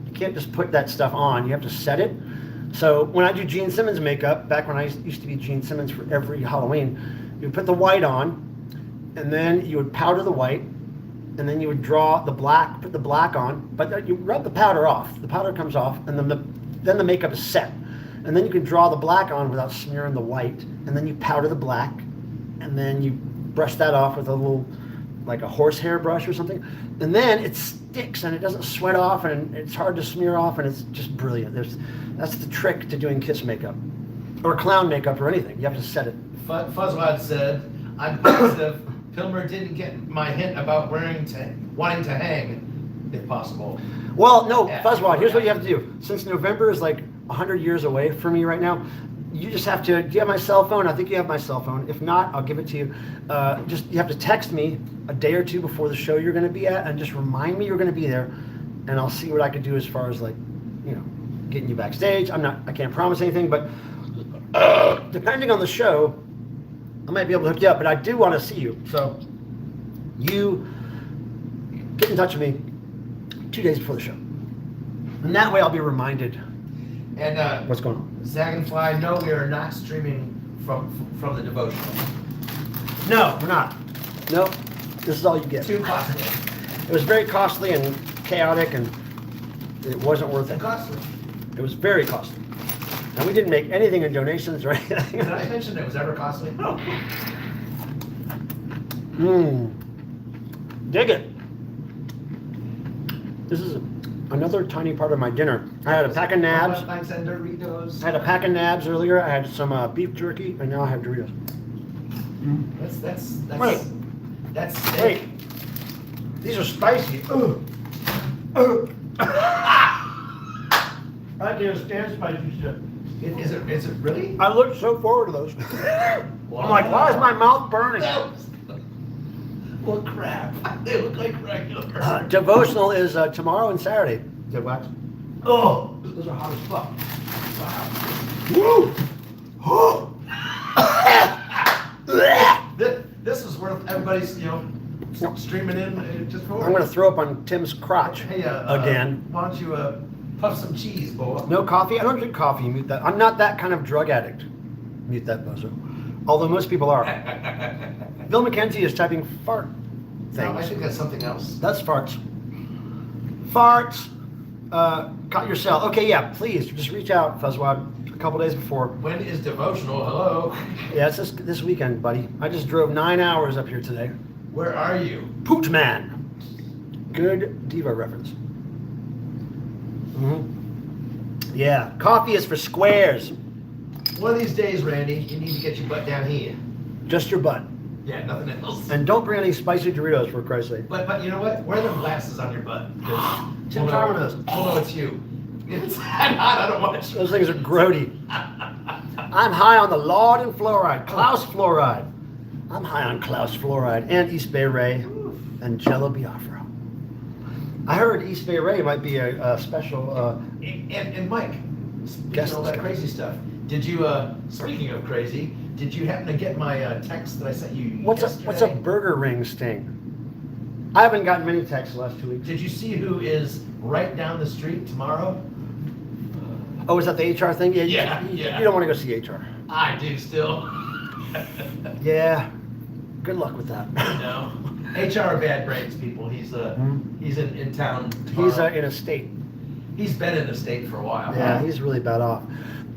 You can't just put that stuff on. You have to set it. So when I do Gene Simmons makeup, back when I used to be Gene Simmons for every Halloween, you would put the white on, and then you would powder the white, and then you would draw the black, put the black on, but you rub the powder off. The powder comes off, and then the makeup is set. And then you can draw the black on without smearing the white, and then you powder the black, and then you brush that off with a little, like a horsehair brush or something. And then it sticks, and it doesn't sweat off, and it's hard to smear off, and it's just brilliant. That's the trick to doing kiss makeup, or clown makeup, or anything. You have to set it. Fuzzwad said, I'm positive Pilmer didn't get my hint about wanting to hang, if possible. Well, no, Fuzzwad, here's what you have to do. Since November is like 100 years away from me right now, you just have to, do you have my cell phone? I think you have my cell phone. If not, I'll give it to you. You have to text me a day or two before the show you're going to be at, and just remind me you're going to be there, and I'll see what I can do as far as, like, getting you backstage. I can't promise anything, but depending on the show, I might be able to hook you up, but I do want to see you. So you get in touch with me 2 days before the show. And that way I'll be reminded what's going on. Zag and Fly, no, we are not streaming from the devotional. No, we're not. Nope. This is all you get. Too costly. It was very costly and chaotic, and it wasn't worth it. Costly. It was very costly. And we didn't make anything in donations or anything. Did I mention it was ever costly? No. Dig it. This is another tiny part of my dinner. I had a pack of nabs. Thanks and Doritos. I had a pack of nabs earlier. I had some beef jerky, and now I have Doritos. That's Wait. These are spicy. I can't stand spicy shit. Is it really? I look so forward to those. I'm like, why is my mouth burning? Well, crap. They look like regular. Devotional is tomorrow and Saturday. What? Oh, those are hot as fuck. Wow. Woo! This is worth everybody's, streaming in just for. I'm going to throw up on Tim's crotch Hey, again. why don't you puff some cheese, boy? No coffee? I don't drink coffee. Mute that. I'm not that kind of drug addict. Mute that buzzer. Although most people are. Bill McKenzie is typing fart things. No, I think that's something else. That's farts. Farts. Cut your cell. Okay, yeah, please just reach out, Fuzzwad, a couple days before. When is devotional? Hello. Yeah, it's this weekend, buddy. I just drove 9 hours up here today. Where are you? Pooch Man. Good Devo reference. Yeah, coffee is for squares. One of these days, Randy, you need to get your butt down here. Just your butt. Yeah, nothing else. And don't bring any spicy Doritos, for Christ's sake. But you know what? Wear them glasses on your butt. Tim Carver knows. We'll know it's you. It's not, I don't want to. Those things are grody. I'm high on the laudanum fluoride, Klaus fluoride. I'm high on Klaus fluoride and East Bay Ray and Jello Biafra. I heard East Bay Ray might be a special. And Mike, Guess speaking of all that crazy stuff, did you? Speaking of crazy, did you happen to get my text that I sent you? What's a yesterday? burger ring sting? I haven't gotten many texts the last 2 weeks. Did you see who is right down the street tomorrow? Oh, is that the HR thing? Yeah. You don't want to go see HR. I do still. Yeah. Good luck with that. No. HR bad brains, people. He's in town tomorrow. He's in a state. He's been in the state for a while. Yeah, he's really bad off.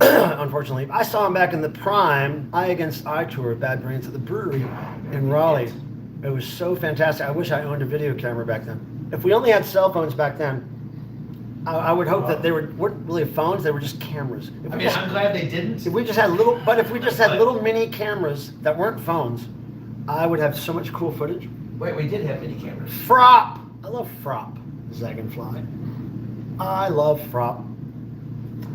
Unfortunately, I saw him back in the prime, Eye Against Eye tour, Bad Brains at the brewery in Raleigh. It was so fantastic. I wish I owned a video camera back then. If we only had cell phones back then, I would hope that they weren't really phones, they were just cameras. I'm glad they didn't. If we just had little mini cameras that weren't phones, I would have so much cool footage. Wait, we did have mini cameras. Frop! I love Frop, Zagenfly. I love Frop.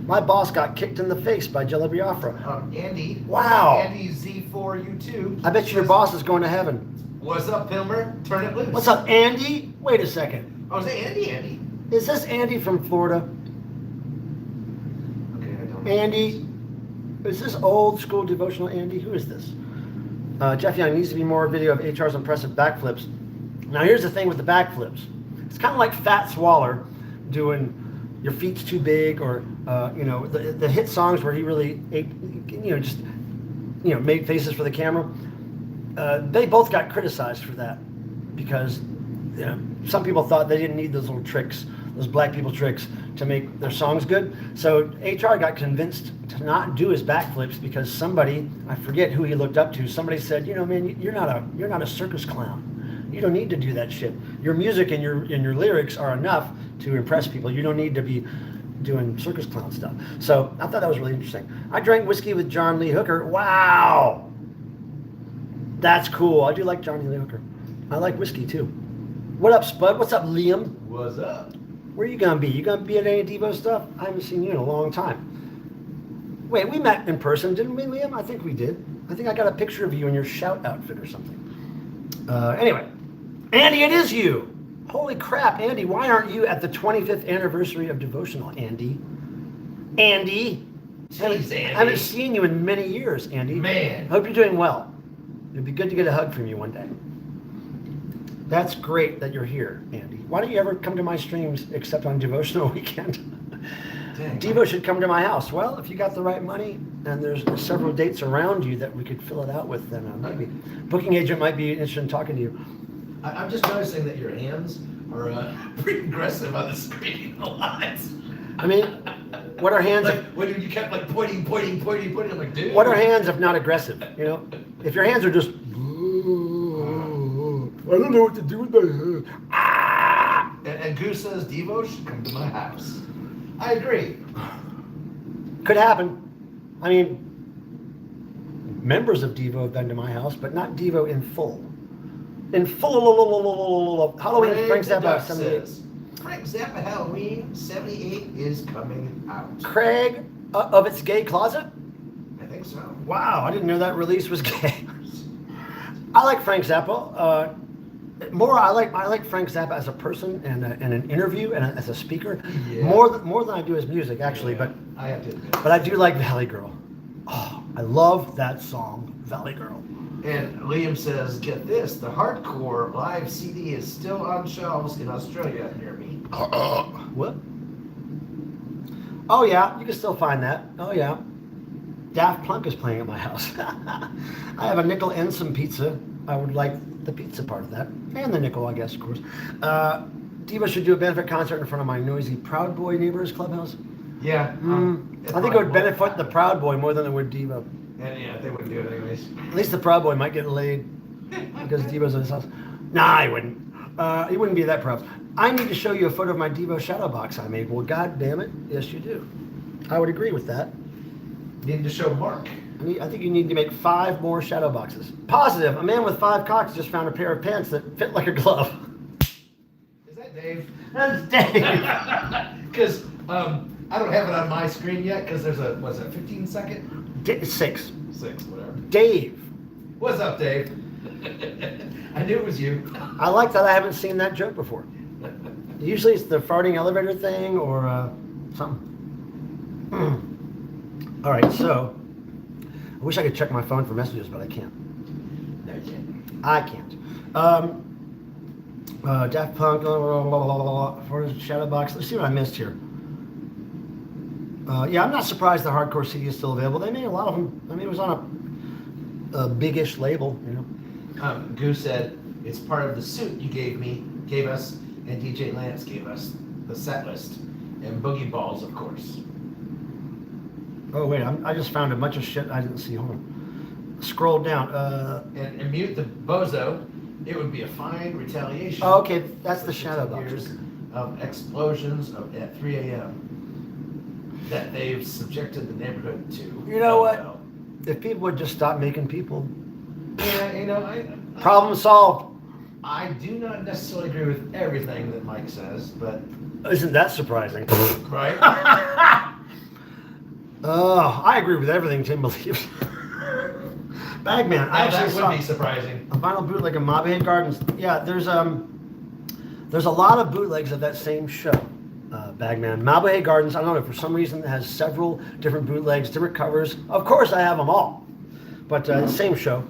My boss got kicked in the face by Jello Biafra. Andy. Wow. Andy Z4U2. I bet you your boss is going to heaven. What's up, Pilmer? Turn it loose. What's up, Andy? Wait a second. Oh, is it Andy? Is this Andy from Florida? Okay, I don't know. Andy? Is this old school devotional Andy? Who is this? Jeff Young, needs to be more video of HR's impressive backflips. Now here's the thing with the backflips. It's kind of like Fat Swaller doing Your Feet's Too Big, or the hit songs where he really made faces for the camera. They both got criticized for that because some people thought they didn't need those little tricks, those black people tricks, to make their songs good. So HR got convinced to not do his backflips because somebody, I forget who he looked up to, somebody said, man, you're not a circus clown. You don't need to do that shit. Your music and your lyrics are enough to impress people. You don't need to be doing circus clown stuff. So I thought that was really interesting. I drank whiskey with John Lee Hooker. Wow. That's cool. I do like John Lee Hooker. I like whiskey too. What up, Spud? What's up, Liam? What's up? Where you gonna be? You gonna be at any Devo stuff? I haven't seen you in a long time. Wait, we met in person, didn't we, Liam? I think we did. I think I got a picture of you in your shout outfit or something. Anyway, Andy, it is you. Holy crap, Andy, why aren't you at the 25th anniversary of Devotional, Andy? Andy? Jeez, Andy. I haven't seen you in many years, Andy. Man. Hope you're doing well. It'd be good to get a hug from you one day. That's great that you're here, Andy. Why don't you ever come to my streams except on Devotional weekend? Dang. Devo should come to my house. Well, if you got the right money and there's several dates around you that we could fill it out with, then maybe. Booking agent might be interested in talking to you. I'm just noticing that your hands are pretty aggressive on the screen a lot. I mean, what are hands? Like, when you kept like pointing, I'm like, dude. What are hands if not aggressive? If your hands are just, I don't know what to do with my hands. Ah! And Goose says Devo should come to my house. I agree. Could happen. I mean, members of Devo have been to my house, but not Devo in full. In full Halloween, Frank Zappa 78. Frank Zappa Halloween 78 is coming out. Craig of its gay closet? I think so. Wow, I didn't know that release was gay. I like Frank Zappa. More, I like Frank Zappa as a person and an interview and as a speaker. Yeah. More than I do his music, actually. Yeah, I have to admit. But I do like Valley Girl. Oh, I love that song, Valley Girl. And Liam says, get this, the hardcore live CD is still on shelves in Australia near me. What? Oh yeah, you can still find that. Oh yeah. Daft Punk is playing at my house. I have a nickel and some pizza. I would like the pizza part of that. And the nickel, I guess, of course. Devo should do a benefit concert in front of my noisy Proud Boy neighbors clubhouse. Yeah. I think it would benefit the Proud Boy more than it would Devo. And yeah, they wouldn't do it anyways. At least the Proud Boy might get laid because Devo's in his house. Nah, he wouldn't. He wouldn't be that proud. I need to show you a photo of my Devo shadow box I made. Well, God damn it. Yes, you do. I would agree with that. You need to show Mark. I think you need to make 5 more shadow boxes. Positive. A man with 5 cocks just found a pair of pants that fit like a glove. Is that Dave? That's Dave. Because I don't have it on my screen yet because there's a, what's it, 15 second? 6. 6, whatever. Dave. What's up, Dave? I knew it was you. I like that I haven't seen that joke before. Usually it's the farting elevator thing or something. All right, so I wish I could check my phone for messages, but I can't. No, you can't. I can't. Daft Punk, for the shadow box. Let's see what I missed here. Yeah, I'm not surprised the hardcore CD is still available. They made a lot of them. I mean, it was on a big-ish label, you know. Goose said, it's part of the suit you gave us, and DJ Lance gave us, the set list, and Boogie Balls, of course. Oh, wait, I just found a bunch of shit I didn't see. Hold on. Scroll down. And mute the bozo, it would be a fine retaliation. Oh, okay, that's the for shadow 15 box. years of explosions at 3 a.m. that they've subjected the neighborhood to. You know what? If people would just stop making people, Yeah, you know, problem solved. I do not necessarily agree with everything that Mike says, but Isn't that surprising? right. Oh, I agree with everything Tim believes. Bagman, I Now, actually that saw would be surprising. a vinyl bootleg of Mobhead Gardens. Yeah, there's a lot of bootlegs of that same show. Bagman, Mobhead Gardens. I don't know, for some reason it has several different bootlegs, different covers. Of course, I have them all, but same show.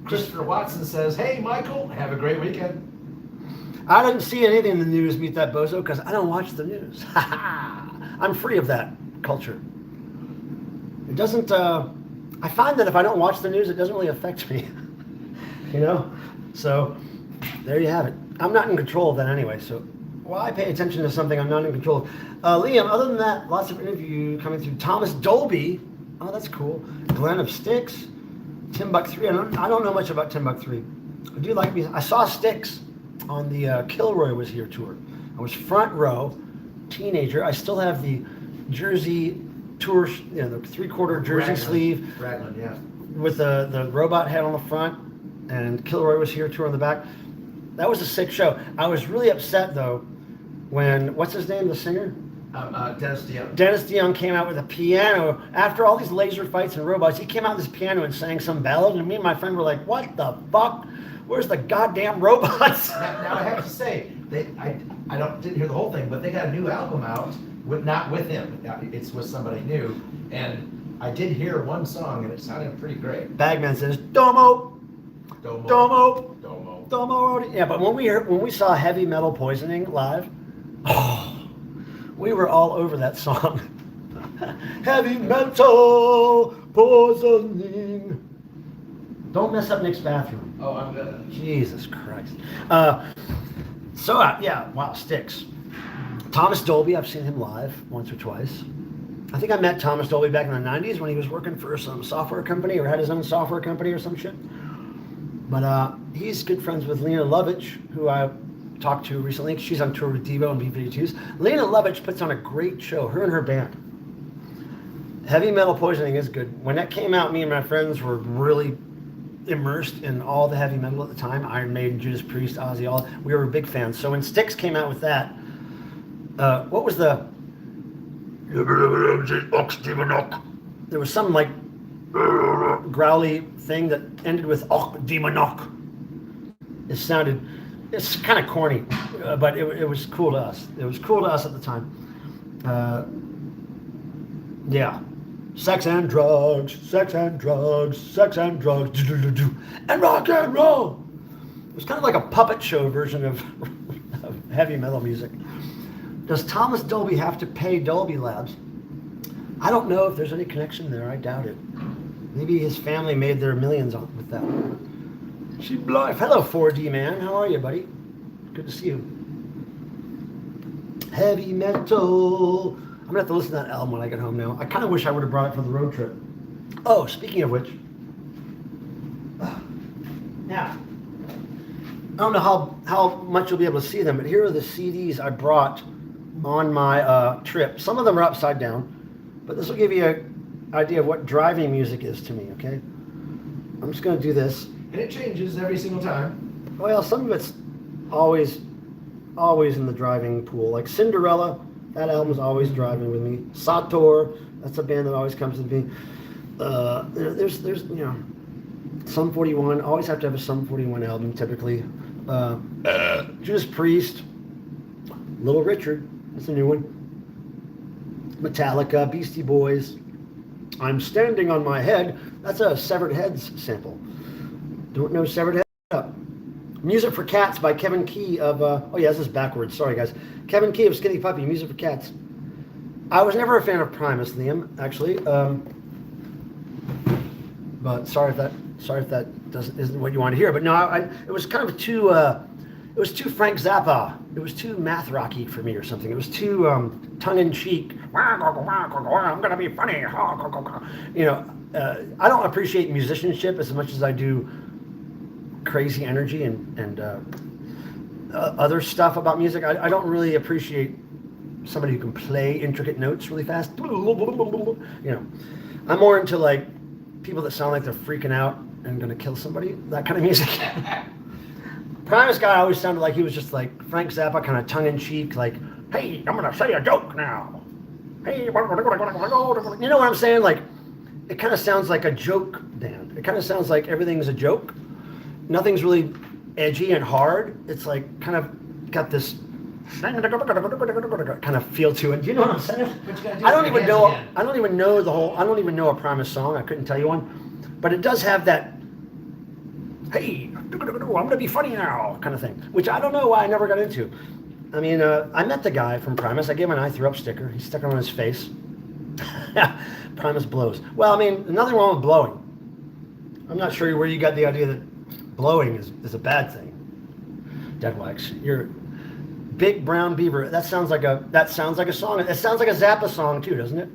Christopher Watson says, "Hey, Michael, have a great weekend." I didn't see anything in the news, Meet That Bozo, because I don't watch the news. I'm free of that culture. It doesn't, I find that if I don't watch the news, it doesn't really affect me. You know? So, there you have it. I'm not in control of that anyway, so why pay attention to something I'm not in control of? Liam, other than that, lots of interview coming through. Thomas Dolby, oh, that's cool. Glenn of Styx, Timbuk 3. I don't know much about Timbuk 3. I do like music. I saw Styx on the Kilroy Was Here tour. I was front row, teenager. I still have the jersey tour, you know, the 3/4 jersey Raglan. sleeve Raglan, yeah. with the robot head on the front and Kilroy Was Here tour on the back. That was a sick show. I was really upset though when, what's his name, the singer? Dennis DeYoung. Dennis DeYoung came out with a piano. After all these laser fights and robots, he came out with this piano and sang some ballad, and me and my friend were like, what the fuck? Where's the goddamn robots? Now I have to say, I didn't hear the whole thing, but they got a new album out, not with him. It's with somebody new, and I did hear one song, and it sounded pretty great. Bagman says, Domo, Domo. Domo, Domo. Domo. Yeah, but when we saw Heavy Metal Poisoning live, oh, we were all over that song. Heavy Metal Poisoning. Don't mess up Nick's bathroom. Oh, I'm good. Jesus Christ. Yeah, wow, Styx. Thomas Dolby, I've seen him live once or twice. I think I met Thomas Dolby back in the 90s when he was working for some software company or had his own software company or some shit. But he's good friends with Lena Lovitch, who I talked to recently. She's on tour with Devo and B-52s. Lena Lovitch puts on a great show, her and her band. Heavy Metal Poisoning is good. When that came out, me and my friends were really immersed in all the heavy metal at the time. Iron Maiden, Judas Priest, Ozzy, all. We were big fans. So when Styx came out with that, what was the... There was some like growly thing that ended with Och Demonok. It sounded It's kind of corny, but it was cool to us. It was cool to us at the time. Yeah. Sex and drugs, sex and drugs, sex and drugs, and rock and roll. It was kind of like a puppet show version of heavy metal music. Does Thomas Dolby have to pay Dolby Labs? I don't know if there's any connection there. I doubt it. Maybe his family made their millions with that. Hello, 4D man. How are you, buddy? Good to see you. Heavy metal. I'm gonna have to listen to that album when I get home now. I kind of wish I would have brought it for the road trip. Oh, speaking of which, now I don't know how much you'll be able to see them, but here are the CDs I brought on my trip. Some of them are upside down, but this will give you an idea of what driving music is to me. Okay, I'm just gonna do this. And it changes every single time. Well, some of it's always in the driving pool. Like Cinderella, that album's always driving with me. Sator, that's a band that always comes with me. There's Sum 41. Always have to have a Sum 41 album typically. Judas Priest, Little Richard, that's a new one. Metallica, Beastie Boys. I'm Standing on My Head. That's a Severed Heads sample. Don't know Severed Head up. Music for Cats by Kevin Key of, oh yeah, this is backwards. Sorry guys. Kevin Key of Skinny Puppy, Music for Cats. I was never a fan of Primus, Liam, actually. But sorry if that isn't what you want to hear. But no, it was kind of too, it was too Frank Zappa. It was too math rocky for me or something. It was too tongue-in-cheek. I'm gonna be funny. You know, I don't appreciate musicianship as much as I do crazy energy and other stuff about music. I don't really appreciate somebody who can play intricate notes really fast. You know, I'm more into like people that sound like they're freaking out and gonna kill somebody. That kind of music. Primus guy always sounded like he was just like Frank Zappa, kind of tongue-in-cheek, like, hey, I'm gonna say a joke now. Hey, you know what I'm saying? Like, it kind of sounds like a joke band. It kind of sounds like everything's a joke. Nothing's really edgy and hard. It's like kind of got this kind of feel to it. Do you know what I'm saying? I don't even know a Primus song. I couldn't tell you one, but it does have that. Hey, I'm gonna be funny now, kind of thing. Which I don't know why I never got into. I mean, I met the guy from Primus. I gave him an I threw up sticker. He stuck it on his face. Primus blows. Well, I mean, nothing wrong with blowing. I'm not sure where you got the idea that blowing is a bad thing. Deadwax, you're Big Brown Beaver. That sounds like a song. It sounds like a Zappa song too, doesn't it?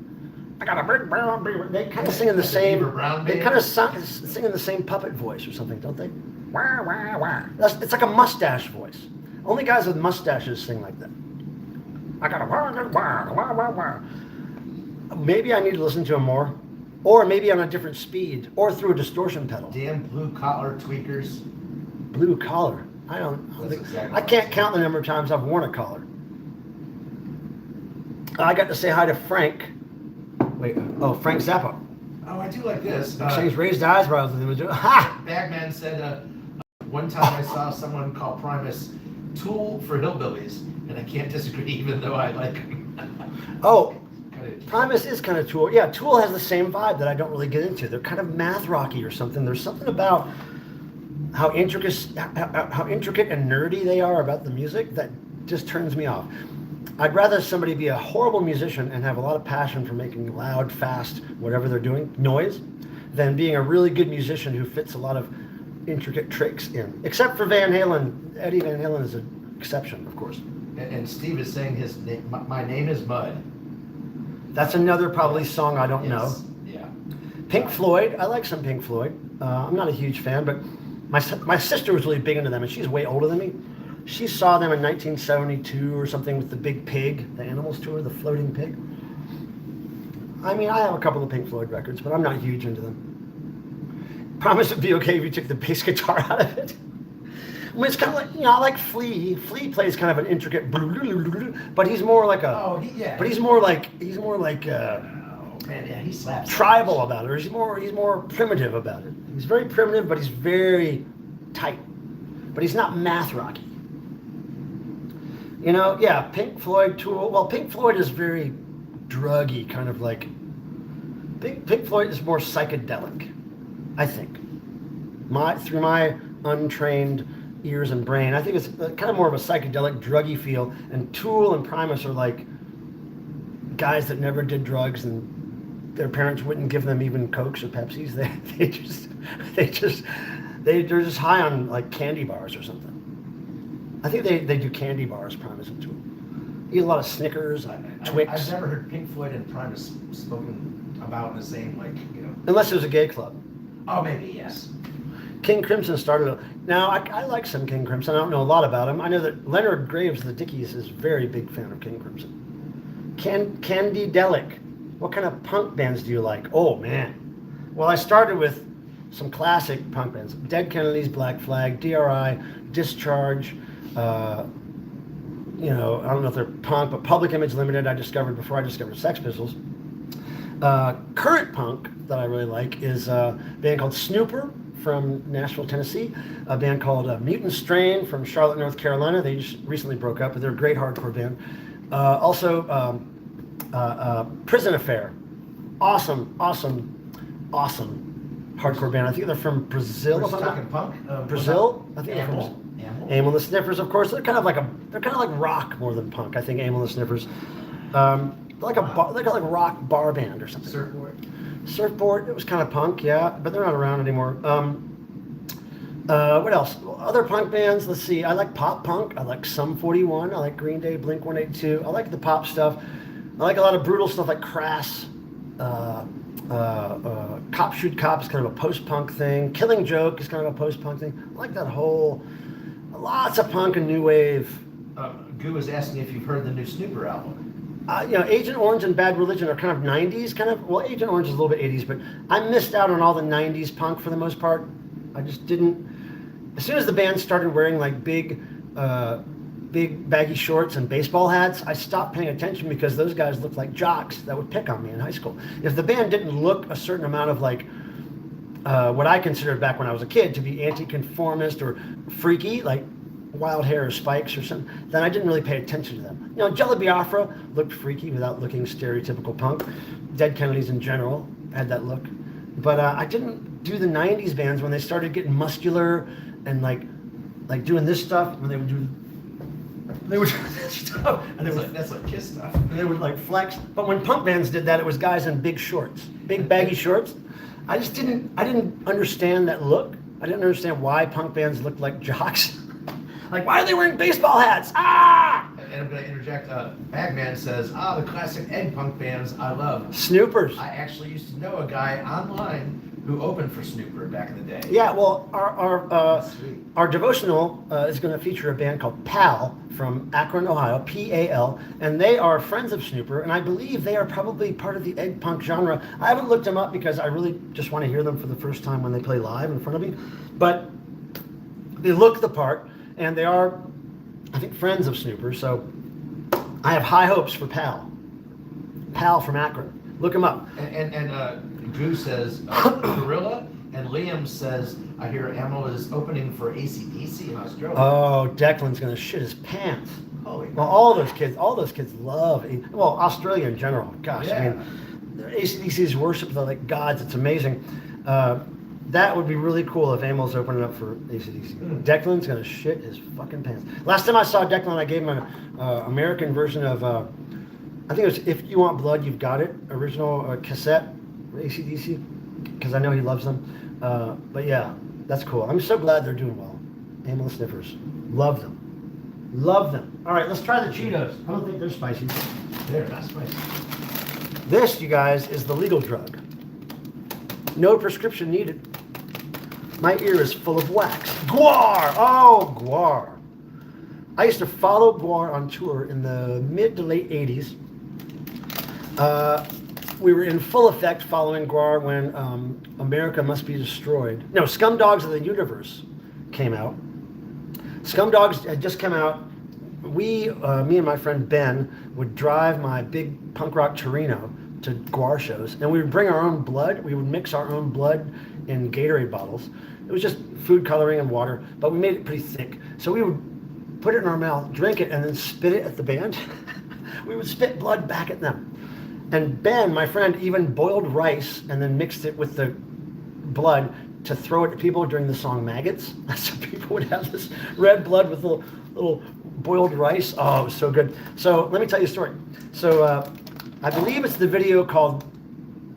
I got a big brown beaver. They kind of sing in the same. They kind of sing in the same puppet voice or something, don't they? Wah wah wah. It's like a mustache voice. Only guys with mustaches sing like that. I got a wah wah wah wah wah. Maybe I need to listen to him more, or maybe on a different speed, or through a distortion pedal. Damn blue collar tweakers. Blue collar. I can't count the number of times I've worn a collar. I got to say hi to Frank. Frank Zappa. Oh, I do like this. He's raised eyebrows with him. Ha! Bagman said one time I saw someone call Primus Tool for hillbillies, and I can't disagree, even though I like him. Oh, Primus is kind of Tool. Yeah, Tool has the same vibe that I don't really get into. They're kind of math rocky or something. There's something about how intricate and nerdy they are about the music that just turns me off. I'd rather somebody be a horrible musician and have a lot of passion for making loud, fast, whatever they're doing, noise, than being a really good musician who fits a lot of intricate tricks in. Except for Van Halen. Eddie Van Halen is an exception, of course. And Steve is saying his name, my name is Mud. That's another probably song I don't know. Yeah. Pink Floyd. I like some Pink Floyd. I'm not a huge fan, but my sister was really big into them, and she's way older than me. She saw them in 1972 or something with the Big Pig, the Animals tour, the floating pig. I mean, I have a couple of Pink Floyd records, but I'm not huge into them. Promise it'd be okay if you took the bass guitar out of it. I mean, it's kind of like, I like Flea. Flea plays kind of an intricate, but he's more like a. Oh, yeah. But he's more like. He slaps. Tribal about it, or he's more primitive about it. He's very primitive, but he's very tight. But he's not math rocky. You know, yeah, Pink Floyd, Tool. Well, Pink Floyd is very druggy, kind of like. Pink Floyd is more psychedelic, I think. Through my untrained ears and brain, I think it's kind of more of a psychedelic, druggy feel. And Tool and Primus are like guys that never did drugs, and their parents wouldn't give them even Cokes or Pepsis. They're just high on like candy bars or something. I think they do candy bars, Primus and Tool. Eat a lot of Snickers, Twix. I've never heard Pink Floyd and Primus spoken about in the same, like, you know. Unless it was a gay club. Oh, maybe, yes. King Crimson started. Now, I like some King Crimson. I don't know a lot about him. I know that Leonard Graves of the Dickies is a very big fan of King Crimson. Candydelic. What kind of punk bands do you like? Oh, man. Well, I started with some classic punk bands. Dead Kennedys, Black Flag, DRI, Discharge. You know, I don't know if they're punk, but Public Image Limited I discovered before I discovered Sex Pistols. Current punk that I really like is a band called Snooper from Nashville, Tennessee. A band called Mutant Strain from Charlotte, North Carolina. They just recently broke up, but they're a great hardcore band. Also, Prison Affair. Awesome hardcore band. I think they're from Brazil. We're talking punk? Brazil? I think they're from Amel. Amel and the Sniffers, of course. They're kind of like rock more than punk. I think Amel and the Sniffers. Like a rock bar band or something. Surfboard. It was kind of punk, yeah, but they're not around anymore. What else? Other punk bands. Let's see. I like pop punk. I like Sum 41. I like Green Day, Blink 182. I like the pop stuff. I like a lot of brutal stuff like Crass. Cop Shoot Cop is kind of a post-punk thing. Killing Joke is kind of a post-punk thing. I like that whole. Lots of punk and new wave. Goo is asking if you've heard the new Snooper album. You know, Agent Orange and Bad Religion are kind of 90s, well, Agent Orange is a little bit 80s, but I missed out on all the 90s punk for the most part. I just didn't. As soon as the band started wearing like big baggy shorts and baseball hats, I stopped paying attention because those guys looked like jocks that would pick on me in high school. If the band didn't look a certain amount of like what I considered back when I was a kid to be anti-conformist or freaky, like wild hair or spikes or something, then I didn't really pay attention to them. You know, Jelly Biafra looked freaky without looking stereotypical punk. Dead Kennedys in general had that look. But I didn't do the 90s bands when they started getting muscular and like doing this stuff, when they would do this stuff. And That's like Kiss stuff. And they would like flex. But when punk bands did that, it was guys in big shorts, big baggy shorts. I didn't understand that look. I didn't understand why punk bands looked like jocks. Like, why are they wearing baseball hats? Ah! And I'm going to interject. Bagman says, the classic egg punk bands I love. Snoopers. I actually used to know a guy online who opened for Snooper back in the day. Yeah, well, our devotional is going to feature a band called PAL from Akron, Ohio, PAL, and they are friends of Snooper, and I believe they are probably part of the egg punk genre. I haven't looked them up because I really just want to hear them for the first time when they play live in front of me, but they look the part, and they are, I think, friends of Snooper, so I have high hopes for PAL. PAL from Akron. Look them up. And Drew says Gorilla, and Liam says, I hear Amel is opening for AC/DC in Australia. Oh, Declan's gonna shit his pants. Holy well, all those kids love. Well, Australia in general. Gosh, yeah. I mean, AC/DC's worship they're like gods. It's amazing. That would be really cool if Amel's opening up for AC/DC. Declan's gonna shit his fucking pants. Last time I saw Declan, I gave him an American version of. I think it was "If You Want Blood, You've Got It" original cassette for AC/DC because I know he loves them. But yeah, that's cool. I'm so glad they're doing well. Amel and Sniffers, love them, love them. All right, let's try the Cheetos. I don't think they're spicy. They're not spicy. This, you guys, is the legal drug. No prescription needed. My ear is full of wax. Guar! Oh, Guar. I used to follow Guar on tour in the mid to late 80s. We were in full effect following Guar when America Must Be Destroyed. No, Scumdogs of the Universe came out. Scumdogs had just come out. Me and my friend Ben would drive my big punk rock Torino to Guar shows, and we would bring our own blood. We would mix our own blood in Gatorade bottles. It was just food coloring and water, but we made it pretty thick. So we would put it in our mouth, drink it, and then spit it at the band. We would spit blood back at them. And Ben, my friend, even boiled rice and then mixed it with the blood to throw it at people during the song Maggots. So people would have this red blood with little boiled rice. Oh, it was so good. So let me tell you a story. So I believe it's the video called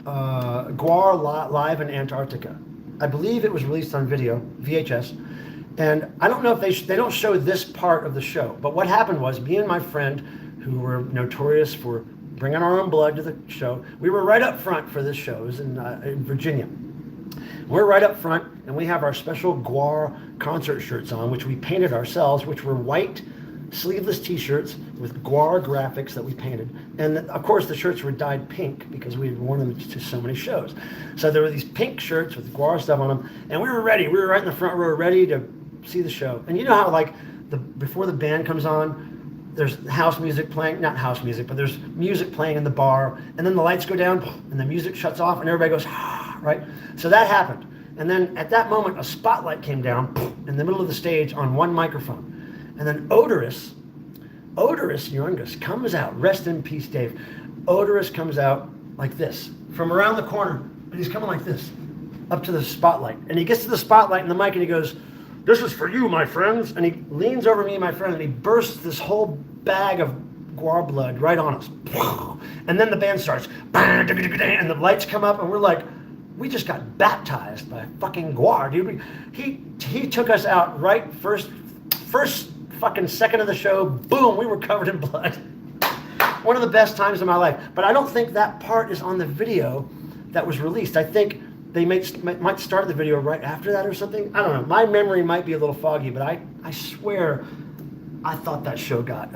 Guar Live in Antarctica. I believe it was released on video, VHS. And I don't know if they don't show this part of the show. But what happened was me and my friend, who were notorious for bringing our own blood to the show, we were right up front for this show. It was in Virginia. We're right up front, and we have our special Guar concert shirts on, which we painted ourselves, which were white sleeveless t-shirts with Guar graphics that we painted. And of course the shirts were dyed pink because we had worn them to so many shows. So there were these pink shirts with Guar stuff on them, and we were ready. We were right in the front row, ready to see the show. And you know how like before the band comes on, there's house music playing, not house music, but there's music playing in the bar, and then the lights go down and the music shuts off and everybody goes, ah, right? So that happened. And then at that moment, a spotlight came down in the middle of the stage on one microphone. And then Odorous Youngus comes out, rest in peace, Dave. Odorous comes out like this, from around the corner, and he's coming like this, up to the spotlight. And he gets to the spotlight and the mic and he goes, "This is for you, my friends." And he leans over me and my friend and he bursts this whole bag of Guar blood right on us. And then the band starts, and the lights come up and we're like, we just got baptized by fucking Guar, dude. He took us out right first fucking second of the show, boom, we were covered in blood. One of the best times of my life. But I don't think that part is on the video that was released. I think they might start the video right after that or something. I don't know. My memory might be a little foggy, but I swear I thought that show got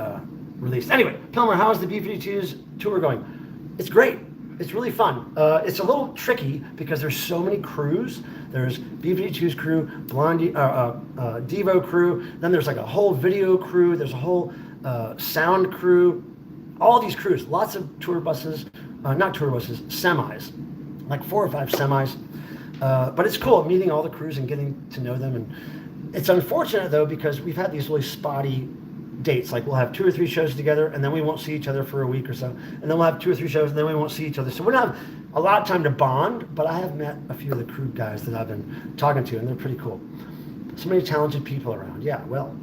released. Anyway, Pilmer, how is the B-52's tour going? It's great. It's really fun. It's a little tricky because there's so many crews. There's B-52's crew, Blondie, Devo crew. Then there's like a whole video crew. There's a whole sound crew. All these crews. Lots of tour buses, not tour buses, semis. Like 4 or 5 semis. But it's cool meeting all the crews and getting to know them. And it's unfortunate though because we've had these really spotty dates. Like we'll have 2 or 3 shows together and then we won't see each other for a week or so. And then we'll have 2 or 3 shows and then we won't see each other. So we don't have a lot of time to bond, but I have met a few of the crew guys that I've been talking to and they're pretty cool. So many talented people around. Yeah, well,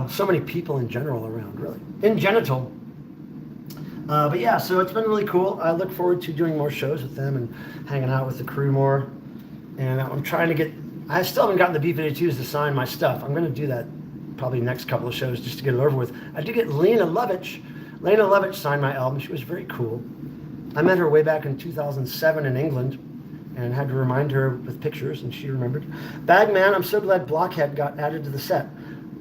so many people in general around, really. In genital. But yeah, so it's been really cool. I look forward to doing more shows with them and hanging out with the crew more. And I'm trying to get, I still haven't gotten the B-52s to sign my stuff. I'm going to do that probably next couple of shows just to get it over with. I did get Lena Lovitch signed my album. She was very cool. I met her way back in 2007 in England and had to remind her with pictures and she remembered. Bagman, I'm so glad Blockhead got added to the set.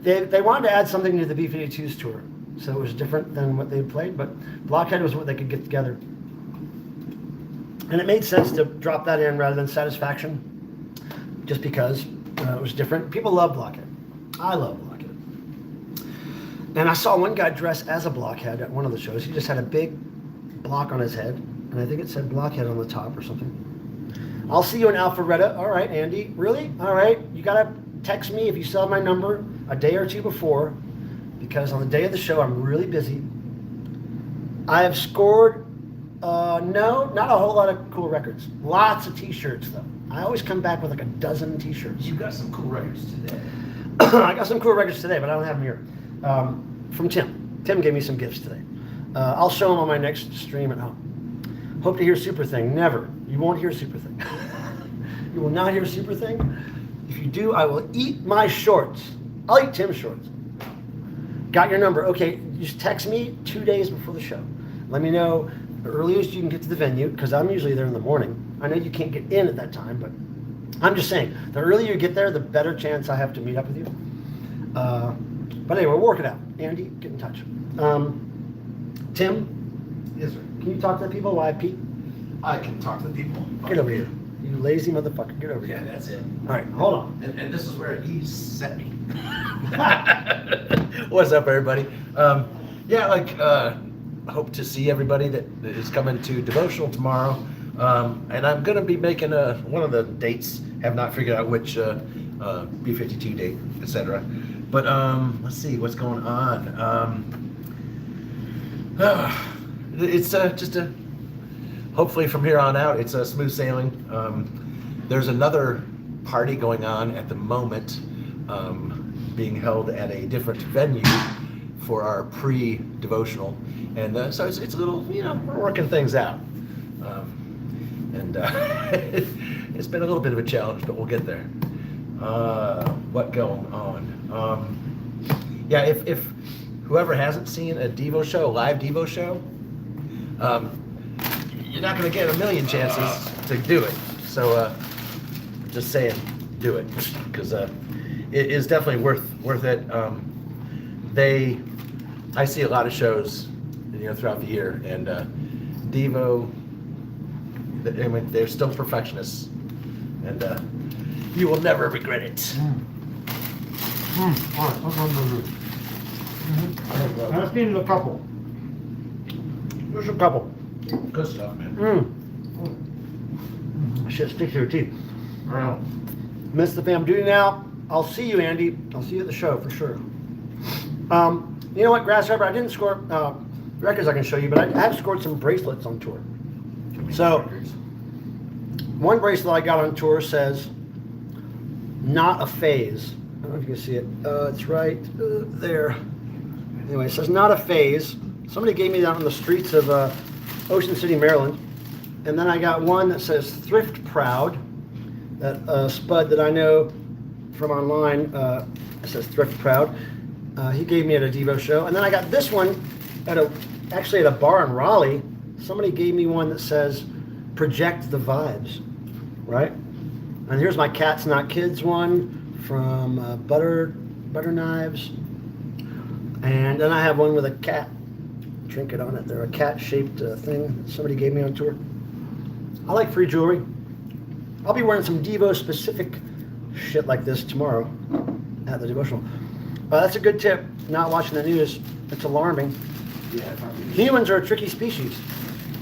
They wanted to add something to the B-52's tour. So it was different than what they played, but Blockhead was what they could get together. And it made sense to drop that in rather than Satisfaction, just because it was different. People love Blockhead. I love Blockhead. And I saw one guy dress as a Blockhead at one of the shows. He just had a big block on his head, and I think it said Blockhead on the top or something. I'll see you in Alpharetta. All right, Andy. Really? All right. You got to text me if you still have my number a day or 2 before, because on the day of the show, I'm really busy. I have scored, no, not a whole lot of cool records. Lots of t-shirts, though. I always come back with like a dozen t-shirts. You got some cool records today. I got some cool records today, but I don't have them here. From Tim. Tim gave me some gifts today. I'll show them on my next stream at home. Hope to hear Super Thing. Never. You won't hear Super Thing. You will not hear Super Thing. If you do, I will eat my shorts. I'll eat Tim's shorts. Got your number. Okay, just text me 2 days before the show. Let me know the earliest you can get to the venue, because I'm usually there in the morning. I know you can't get in at that time, but I'm just saying, the earlier you get there, the better chance I have to meet up with you. But anyway, we'll work it out. Andy, get in touch. Tim? Yes, sir. Can you talk to the people while I pee? I can talk to the people. Get over here. You lazy motherfucker. Get over Yeah, here. that's it. All right, hold on. And this is where he set me. What's up, everybody? I hope to see everybody that is coming to DEVOtional tomorrow. And I'm going to be making one of the dates, have not figured out which B-52 date, etc. But let's see what's going on. It's just a hopefully from here on out it's a smooth sailing. There's another party going on at the moment, being held at a different venue for our pre-devotional, and so it's a little, we're working things out, and it's been a little bit of a challenge, but we'll get there. What going on? Yeah, if whoever hasn't seen a Devo show, a live Devo show, you're not going to get a million chances to do it. So just saying, do it, because it is definitely worth it. I see a lot of shows, throughout the year, and Devo, they're still perfectionists, and you will never regret it. I've seen a couple. There's a couple. Good stuff, man. Shit, stick to your teeth. Well, Miss the fam duty now. I'll see you, Andy. I'll see you at the show for sure. You know what, Grasshopper? I didn't score records I can show you, but I have scored some bracelets on tour. So, one bracelet I got on tour says, "Not a phase." I don't know if you can see it. It's right there. Anyway, it says, "Not a phase." Somebody gave me that on the streets of Ocean City, Maryland. And then I got one that says "Thrift Proud." That spud that I know from online, it says "Thrift Proud." He gave me at a Devo show. And then I got this one actually at a bar in Raleigh. Somebody gave me one that says "Project the Vibes," right? And here's my Cats Not Kids one from Butter Knives. And then I have one with a cat trinket on it. They're a cat-shaped thing somebody gave me on tour. I like free jewelry. I'll be wearing some Devo-specific shit like this tomorrow at the devotional. That's a good tip, not watching the news. It's alarming. yeah, Humans are a tricky species.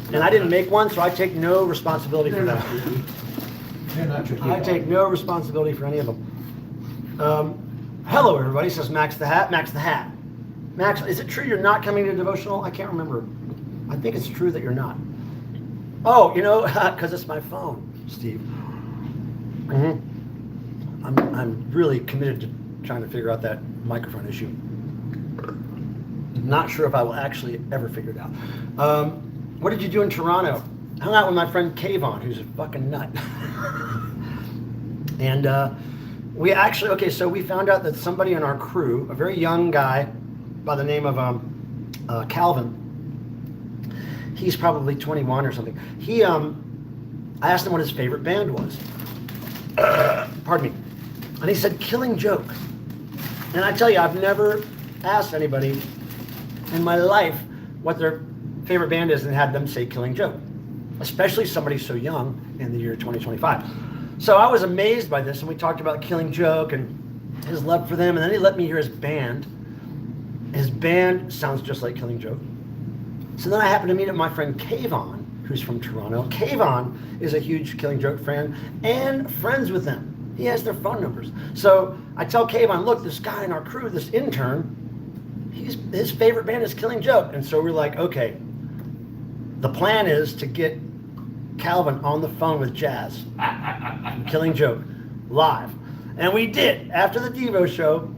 And I didn't make one, so I take no responsibility for that. they're not tricky. I take no responsibility for any of them. Hello, everybody, says Max the Hat. Max the Hat. Max, is it true you're not coming to devotional? I can't remember. I think it's true that you're not. Oh, because it's my phone, Steve. I'm really committed to trying to figure out that microphone issue. Not sure if I will actually ever figure it out. What did you do in Toronto? Hung out with my friend Kayvon, who's a fucking nut. And we actually, so we found out that somebody in our crew, a very young guy by the name of Calvin, he's probably 21 or something. I asked him what his favorite band was. Pardon me. And he said Killing Joke. And I tell you, I've never asked anybody in my life what their favorite band is and had them say Killing Joke, especially somebody so young in the year 2025. So I was amazed by this, and we talked about Killing Joke and his love for them, and then he let me hear his band. His band sounds just like Killing Joke. So then I happened to meet my friend Kayvon, who's from Toronto. Kayvon is a huge Killing Joke fan and friends with them. He has their phone numbers. So I tell Kayvon, look, this guy in our crew, this intern, his favorite band is Killing Joke. And so we're like, okay, the plan is to get Calvin on the phone with Jazz, Killing Joke, live. And we did. After the Devo show,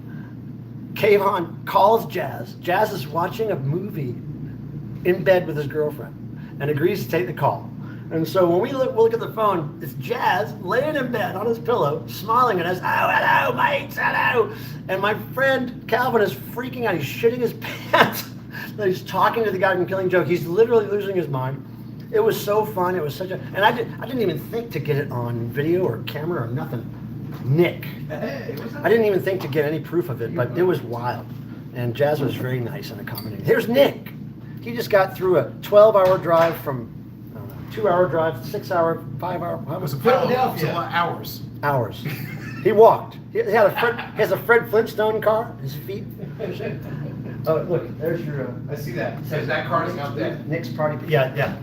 Kayvon calls Jazz. Jazz is watching a movie in bed with his girlfriend and agrees to take the call. And so when we look at the phone, it's Jazz laying in bed on his pillow, smiling at us. Oh, hello, mates, hello. And my friend Calvin is freaking out. He's shitting his pants. He's talking to the guy from Killing Joke. He's literally losing his mind. It was so fun. It was such a, and I didn't even think to get it on video or camera or nothing. Nick. Hey, I didn't even think to get any proof of it, but it was wild. And Jazz was very nice and accommodating. Here's Nick. He just got through a 12-hour drive from, 2-hour drive, 6-hour, 5-hour. It was a Philadelphia. lot of hours. Hours. He walked. He has a Fred Flintstone car. His feet. Oh, look, there's your I see that. Says that card is out there. Nick's party. Yeah.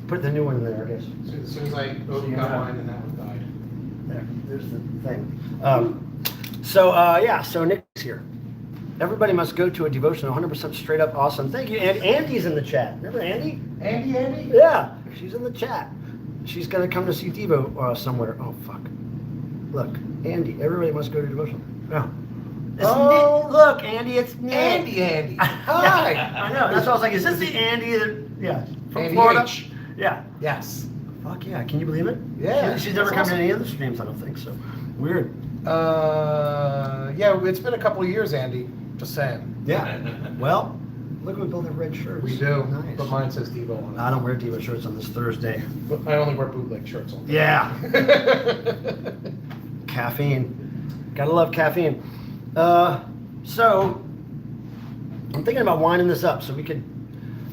Put the new one in there, I guess. As soon as I opened that one, and that one died. There's the thing. So Nick's here. Everybody must go to a devotional. 100% straight up awesome. Thank you, Andy. Andy's in the chat. Remember Andy? Andy? Yeah, she's in the chat. She's gonna come to see Devo somewhere. Oh fuck! Look, Andy. Everybody must go to devotional. Yeah. Oh, look, Andy, it's Nick. Andy. Hi. I know. That's why I was like, is this the Andy that? Yeah. From Andy Florida. H. Yeah. Yes. Fuck yeah! Can you believe it? Yeah, She's never that's come to awesome. any of the streams. I don't think so. Weird. Yeah, it's been a couple of years, Andy. Just saying. Yeah. Well, look, we both have red shirts. We do. Nice. But mine says Devo on it. I don't wear Devo shirts on this Thursday. But I only wear bootleg shirts on. Yeah. Caffeine. Gotta love caffeine. So, I'm thinking about winding this up so we could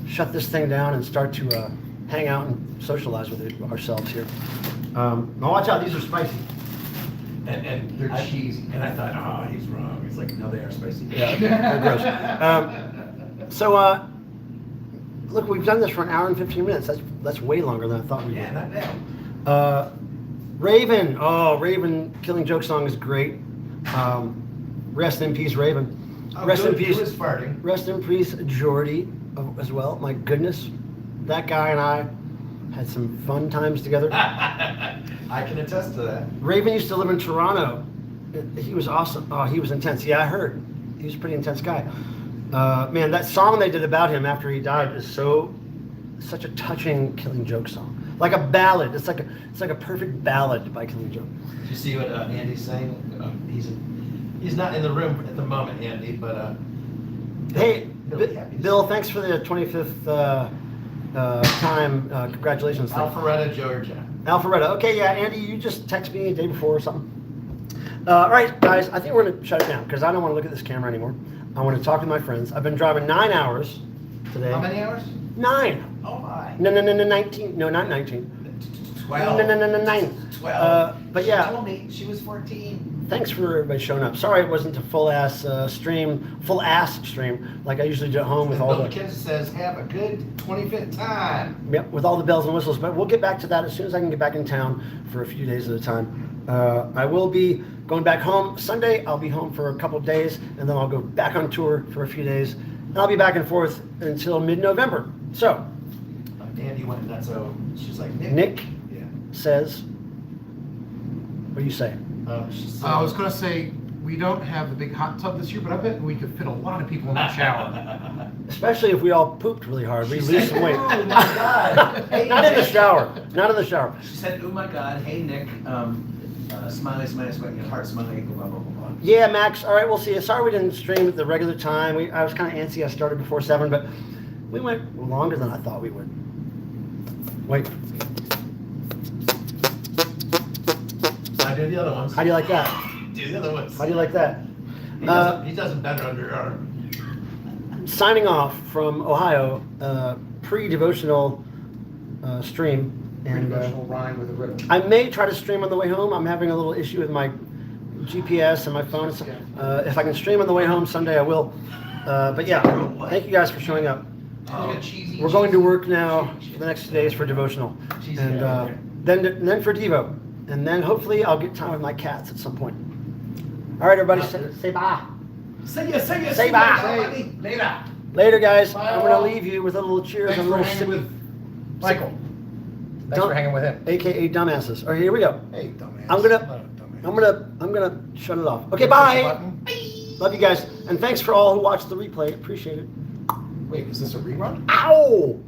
shut this thing down and start to hang out and socialize with ourselves here. Now watch out, these are spicy. And They're cheesy. And I thought, oh, he's wrong. He's like, no, they are spicy. Yeah, they're gross. So, look, we've done this for an hour and 15 minutes. That's way longer than I thought we would. Yeah, not bad. Raven. Oh, Raven Killing Joke song is great. Rest in peace, Raven. Oh, Rest in good. He peace. was farting. Rest in peace, Jordy, as well. My goodness, that guy and I had some fun times together. I can attest to that. Raven used to live in Toronto. He was awesome. Oh, he was intense. Yeah, I heard. He was a pretty intense guy. Man, that song they did about him after he died is such a touching Killing Joke song. Like a ballad. It's like a perfect ballad by Killing Joke. Did you see what Andy's saying? He's not in the room at the moment, Andy, but Hey, he'll be happy to Bill, see thanks for the 25th time. Congratulations. Alpharetta, Georgia. Alpharetta. Okay, yeah, Andy, you just text me the day before or something. All right, guys, I think we're going to shut it down because I don't want to look at this camera anymore. I want to talk to my friends. I've been driving 9 hours today. How many hours? 9. Oh my. No, 19. No, not 19. 12. No, 9. 12. But yeah. She told me she was 14. Thanks for everybody showing up. Sorry it wasn't a full ass stream like I usually do at home with And all Bill the McKenzie says, have a good 25th time. Yep, with all the bells and whistles. But we'll get back to that as soon as I can get back in town for a few days at a time. I will be going back home Sunday. I'll be home for a couple of days, and then I'll go back on tour for a few days. And I'll be back and forth until mid-November. So, Andy went nuts, so she's like, Nick Yeah. says, what do you say? I was gonna say we don't have the big hot tub this year, but I bet we could fit a lot of people in the shower. Especially if we all pooped really hard. We lose some weight. Oh my God. Hey, Not in the Nick. shower. Not in the shower. She said, oh my God, hey Nick, smiley, heart smiley, blah, blah, blah, blah. Yeah, Max. All right, we'll see you. Sorry we didn't stream at the regular time. I was kind of antsy. I started before 7, but we went longer than I thought we would. Wait, I do the other ones. how do you like that? Do the other ones. How do you like that? He does it better under your arm. Signing off from Ohio, pre-devotional stream. And Devotional rhyme with a riddle. I may try to stream on the way home. I'm having a little issue with my GPS and my phone. If I can stream on the way home Sunday, I will. But yeah, thank you guys for showing up. We're going to work now for the next 2 days for devotional, and then for Devo, and then hopefully I'll get time with my cats at some point. All right, everybody, say bye. Say ya. Say bye. Later. Later, guys. Bye, I'm gonna all. leave you with a little cheers Thanks and a for little hanging sip, with Michael. Thanks Dumb- for hanging with him. AKA dumbasses. All right, here we go. Hey, dumbass. I'm gonna- Not a dumbass. I'm gonna shut it off. Okay, Push the bye. button. Love you guys, and thanks for all who watched the replay. Appreciate it. Wait, is this a rerun? Ow!